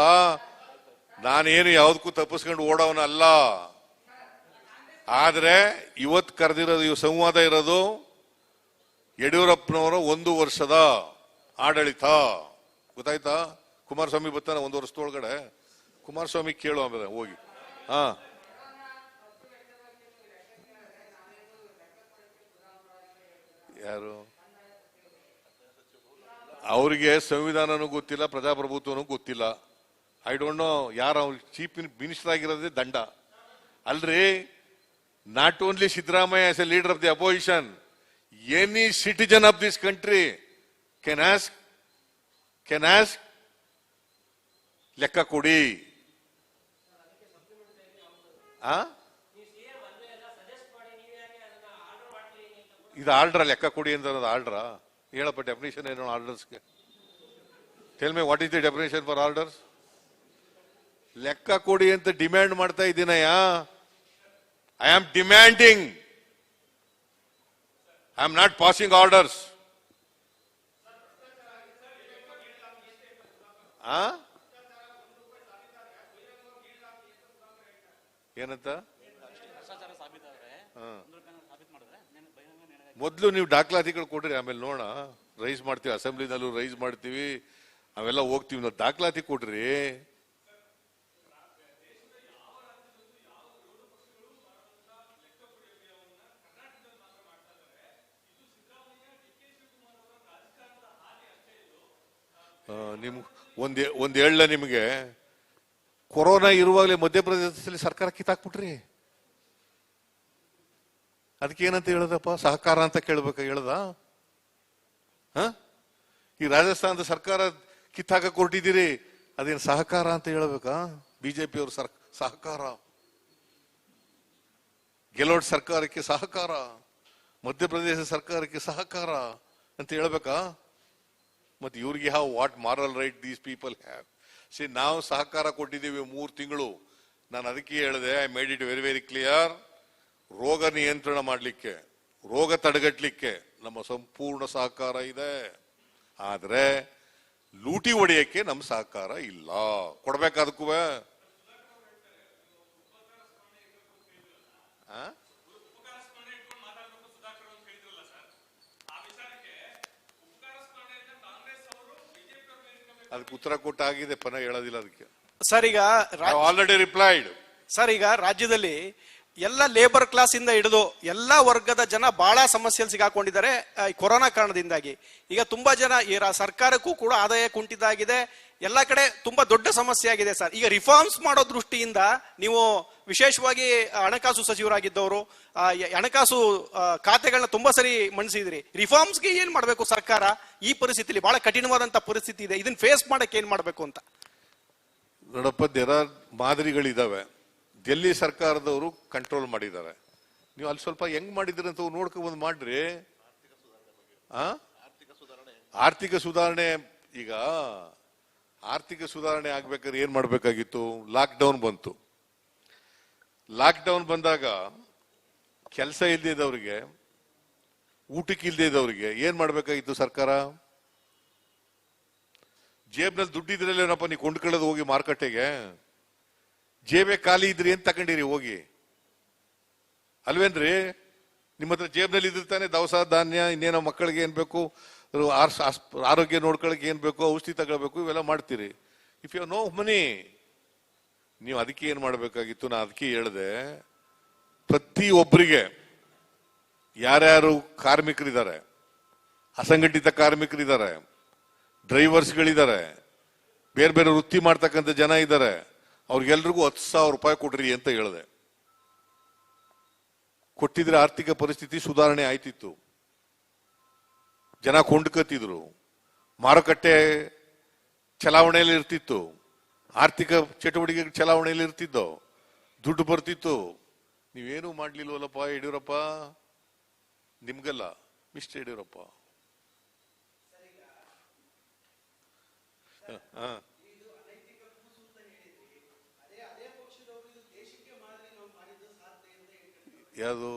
ನಾನೇನು ಯಾವ್ದಕ್ಕೂ ತಪ್ಪಿಸ್ಕೊಂಡು ಓಡೋವನಲ್ಲ. ಆದ್ರೆ ಇವತ್ತು ಕರೆದಿರೋದು, ಇವ್ ಸಂವಾದ ಇರೋದು ಯಡಿಯೂರಪ್ಪನವರ 1 ವರ್ಷದ ಆಡಳಿತ, ಗೊತ್ತಾಯ್ತಾ? ಕುಮಾರಸ್ವಾಮಿ ಬರ್ತಾನೆ 1 ವರ್ಷದೊಳಗಡೆ. ಕುಮಾರಸ್ವಾಮಿ ಕೇಳು ಆಮೇಲೆ ಹೋಗಿ. ಹಾ, ಯಾರು? ಅವರಿಗೆ ಸಂವಿಧಾನನೂ ಗೊತ್ತಿಲ್ಲ, ಪ್ರಜಾಪ್ರಭುತ್ವನೂ ಗೊತ್ತಿಲ್ಲ. ಐ ಡೋಂಟ್ ನೋ ಯಾರು ಅವ್ರು ಚೀಫ್ ಮಿನಿಸ್ಟರ್ ಆಗಿರೋದೇ ದಂಡ ಅಲ್ರಿ. Not only Siddaramaiah as A leader of the opposition, any citizen of this country can ask ಲೆಕ್ಕ ಕೊಡಿ. ಇದು ಆರ್ಡರ್, ಲೆಕ್ಕ ಕೊಡಿ ಅಂತ ಆರ್ಡರ್ ಹೇಳಪ್ಪ. ಡೆಫಿನೇಷನ್ ಏನು ಆರ್ಡರ್ಸ್ಗೆ? Tell me what is the definition for orders? ಲೆಕ್ಕ ಕೊಡಿ ಅಂತ ಡಿಮ್ಯಾಂಡ್ ಮಾಡ್ತಾ ಇದ್ದೀನಯ್ಯ. I am demanding, I am not passing orders. ಏನಂತ? ಮೊದಲು ನೀವು ದಾಖಲಾತಿಗಳು ಕೊಡ್ರಿ, ಆಮೇಲೆ ನೋಡೋಣ. ರೈಸ್ ಮಾಡ್ತೀವಿ, ಅಸೆಂಬ್ಲಿನಲ್ಲೂ ರೈಸ್ ಮಾಡ್ತೀವಿ, ಅವೆಲ್ಲ ಹೋಗ್ತೀವಿ. ನಾವು ದಾಖಲಾತಿ ಕೊಡ್ರಿ. ನಿಮ್ ಒಂದ್ ಹೇಳ, ನಿಮಗೆ ಕೊರೋನಾ ಇರುವಾಗಲೇ ಮಧ್ಯಪ್ರದೇಶದಲ್ಲಿ ಸರ್ಕಾರ ಕಿತ್ತಾಕ್ಬಿಟ್ರಿ. ಅದಕ್ಕೆ ಏನಂತ ಹೇಳದಪ್ಪ? ಸಹಕಾರ ಅಂತ ಕೇಳ್ಬೇಕ? ಹೇಳದ? ಈ ರಾಜಸ್ಥಾನದ ಸರ್ಕಾರ ಕಿತ್ತಾಕ ಕೊಟ್ಟಿದ್ದೀರಿ, ಅದೇನು ಸಹಕಾರ ಅಂತ ಹೇಳಬೇಕಾ? ಬಿಜೆಪಿ ಅವರು ಸಹಕಾರ, ಗೆಲೋಟ್ ಸರ್ಕಾರಕ್ಕೆ ಸಹಕಾರ, ಮಧ್ಯಪ್ರದೇಶ ಸರ್ಕಾರಕ್ಕೆ ಸಹಕಾರ ಅಂತ ಹೇಳ್ಬೇಕಾ? ಮತ್ತೆ ಇವ್ರಿಗೆ have what moral write these people have? C, ನಾವು ಸಹಕಾರ ಕೊಟ್ಟಿದ್ದೀವಿ 3 ತಿಂಗಳು. ನಾನು ಅದಕ್ಕೆ ಹೇಳಿದೆ, I made it very very clear. ರೋಗ ನಿಯಂತ್ರಣ ಮಾಡಲಿಕ್ಕೆ, ರೋಗ ತಡೆಗಟ್ಟಲಿಕ್ಕೆ ನಮ್ಮ ಸಂಪೂರ್ಣ ಸಹಕಾರ ಇದೆ. ಆದ್ರೆ ಲೂಟಿ ಹೊಡೆಯಕ್ಕೆ ನಮ್ ಸಹಕಾರ ಇಲ್ಲ. ಕೊಡ್ಬೇಕಾದಕ್ಕೂ ಅದಕ್ಕೆ ಉತ್ತರ ಕೊಟ್ಟಾಗಿದೆ, ಪನ ಹೇಳೋದಿಲ್ಲ ಅದಕ್ಕೆ. ಸರ್ ಈಗ ಆಲ್ರೆಡಿ ರಿಪ್ಲೈಡ್. ಸರ್ ಈಗ ರಾಜ್ಯದಲ್ಲಿ ಎಲ್ಲ ಲೇಬರ್ ಕ್ಲಾಸ್ ಇಂದ ಹಿಡಿದು ಎಲ್ಲಾ ವರ್ಗದ ಜನ ಬಹಳ ಸಮಸ್ಯೆಯಲ್ಲಿ ಸಿಗಾಕೊಂಡಿದ್ದಾರೆ ಕೊರೋನಾ ಕಾರಣದಿಂದಾಗಿ. ಈಗ ತುಂಬಾ ಜನ ಈ ಸರ್ಕಾರಕ್ಕೂ ಕೂಡ ಆದಾಯ ಕುಂಠಿತಾಗಿದೆ, ಎಲ್ಲಾ ಕಡೆ ತುಂಬಾ ದೊಡ್ಡ ಸಮಸ್ಯೆ ಆಗಿದೆ ಸರ್. ಈಗ ರಿಫಾರ್ಮ್ಸ್ ಮಾಡೋ ದೃಷ್ಟಿಯಿಂದ ನೀವು ವಿಶೇಷವಾಗಿ ಹಣಕಾಸು ಸಚಿವರಾಗಿದ್ದವರು ಹಣಕಾಸು ಖಾತೆಗಳನ್ನ ತುಂಬಾ ಸರಿ ಮಂಡಿಸಿದ್ರಿ. ರಿಫಾರ್ಮ್ಸ್ಗೆ ಏನ್ ಮಾಡ್ಬೇಕು ಸರ್ಕಾರ? ಈ ಪರಿಸ್ಥಿತಿಲಿ ಬಹಳ ಕಠಿಣವಾದಂತ ಪರಿಸ್ಥಿತಿ ಇದೆ, ಇದನ್ನ ಫೇಸ್ ಮಾಡಕ್ಕೆ ಏನ್ ಮಾಡ್ಬೇಕು ಅಂತ. ನೋಡಪ್ಪ, ಮಾದರಿಗಳಿದಾವೆ. ಡೆಲ್ಲಿ ಸರ್ಕಾರದವರು ಕಂಟ್ರೋಲ್ ಮಾಡಿದ್ದಾರೆ. ನೀವು ಅಲ್ಲಿ ಸ್ವಲ್ಪ ಹೆಂಗ್ ಮಾಡಿದ್ರಿ ಅಂತ ನೋಡ್ಕೊ ಬಂದು ಮಾಡ್ರಿ. ಆರ್ಥಿಕ ಸುಧಾರಣೆ, ಈಗ ಆರ್ಥಿಕ ಸುಧಾರಣೆ ಆಗ್ಬೇಕಾದ್ರೆ ಏನ್ ಮಾಡ್ಬೇಕಾಗಿತ್ತು? ಲಾಕ್ ಡೌನ್ ಬಂತು. ಲಾಕ್ ಡೌನ್ ಬಂದಾಗ ಕೆಲಸ ಇಲ್ಲದೆ ಇದ್ದವ್ರಿಗೆ, ಊಟಕ್ಕೆ ಇಲ್ಲದೆ ಇದ್ದವ್ರಿಗೆ ಏನ್ ಮಾಡ್ಬೇಕಾಗಿತ್ತು ಸರ್ಕಾರ? ಜೇಬ್ನಲ್ಲಿ ದುಡ್ಡಿದ್ರಲ್ಲೇನಪ್ಪ ನೀವು ಕೊಂಡ್ಕೊಳ್ಳೋದು ಹೋಗಿ ಮಾರುಕಟ್ಟೆಗೆ. ಜೇಬೆ ಖಾಲಿ ಇದ್ರಿ ಅಂತ ತಗೊಂಡಿರಿ ಹೋಗಿ, ಅಲ್ವೇನ್ರಿ? ನಿಮ್ಮ ಹತ್ರ ಜೇಬ್ನಲ್ಲಿ ಇದ್ದಿರ್ತಾನೆ ದವಸ ಧಾನ್ಯ, ಇನ್ನೇನೋ ಮಕ್ಕಳಿಗೆ ಏನ್ ಬೇಕು, ಆರೋಗ್ಯ ನೋಡ್ಕೊಳಕ್ಕೆ ಏನ್ ಬೇಕು, ಔಷಧಿ ತಗೊಳ್ಬೇಕು, ಇವೆಲ್ಲ ಮಾಡ್ತೀರಿ. ಇಫ್ ಯು ನೋ ಮನಿ, ನೀವು ಅದಕ್ಕೆ ಏನ್ ಮಾಡ್ಬೇಕಾಗಿತ್ತು? ನಾ ಅದಕ್ಕೆ ಹೇಳಿದೆ, ಪ್ರತಿ ಒಬ್ಬರಿಗೆ ಯಾರ್ಯಾರು ಕಾರ್ಮಿಕರಿದ್ದಾರೆ, ಅಸಂಘಟಿತ ಕಾರ್ಮಿಕರಿದ್ದಾರೆ, ಡ್ರೈವರ್ಸ್ಗಳಿದ್ದಾರೆ, ಬೇರೆ ಬೇರೆ ವೃತ್ತಿ ಮಾಡ್ತಕ್ಕಂಥ ಜನ ಇದ್ದಾರೆ, ಅವ್ರಿಗೆಲ್ರಿಗೂ 10,000 ರೂಪಾಯಿ ಕೊಡ್ರಿ ಅಂತ ಹೇಳಿದೆ. ಕೊಟ್ಟಿದ್ರೆ ಆರ್ಥಿಕ ಪರಿಸ್ಥಿತಿ ಸುಧಾರಣೆ ಆಯ್ತಿತ್ತು, ಜನ ಕೊಂಡ್ಕತ್ತಿದ್ರು, ಮಾರುಕಟ್ಟೆ ಚಲಾವಣೆಯಲ್ಲಿ ಇರ್ತಿತ್ತು, ಆರ್ಥಿಕ ಚಟುವಟಿಕೆ ಚಲಾವಣೆಯಲ್ಲಿ ಇರ್ತಿದ್ದೋ, ದುಡ್ಡು ಬರ್ತಿತ್ತು. ನೀವೇನು ಮಾಡ್ಲಿಲ್ವಲ್ಲಪ್ಪ ಯಡಿಯೂರಪ್ಪ, ನಿಮ್ಗಲ್ಲ ಮಿಸ್ಟರ್ ಯಡಿಯೂರಪ್ಪ. ಯಾವುದು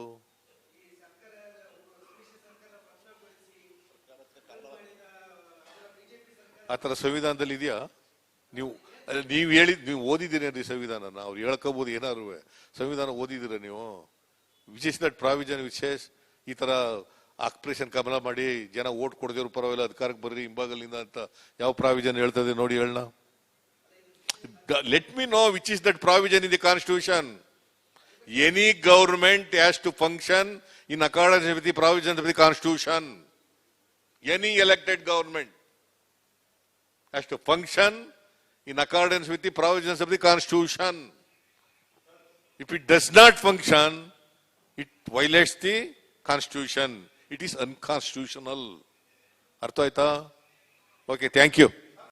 ಆತರ ಸಂವಿಧಾನದಲ್ಲಿ ಇದೆಯಾ? ನೀವು ಹೇಳಿ, ನೀವು ಓದಿದ್ದೀರೇನ್ರಿ ಸಂವಿಧಾನನ? ಅವ್ರು ಹೇಳ್ಕೋಬಹುದು ಏನಾರು. ಸಂವಿಧಾನ ಓದಿದ್ದೀರ ನೀವು? ವಿಚ್ ಇಸ್ ದಟ್ ಪ್ರಾವಿಜನ್ ವಿಶೇಷ ಈ ತರ ಆಪರೇಷನ್ ಕಮಲ ಮಾಡಿ ಜನ ಓಟ್ ಕೊಡದೇವ್ರು ಪರವಾಗಿಲ್ಲ ಅಧಿಕಾರಕ್ಕೆ ಬರ್ರಿ ಹಿಂಬಾಗಲಿಂದ ಅಂತ ಯಾವ ಪ್ರಾವಿಜನ್ ಹೇಳ್ತದೆ ನೋಡಿ ಹೇಳೋಣ. Let me no which is that provision in the constitution. Any government has to function in accordance with the provisions of the Constitution. Any elected government has to function in accordance with the provisions of the Constitution. If it does not function, it violates the Constitution. It is unconstitutional. Artha aita? Okay, thank you.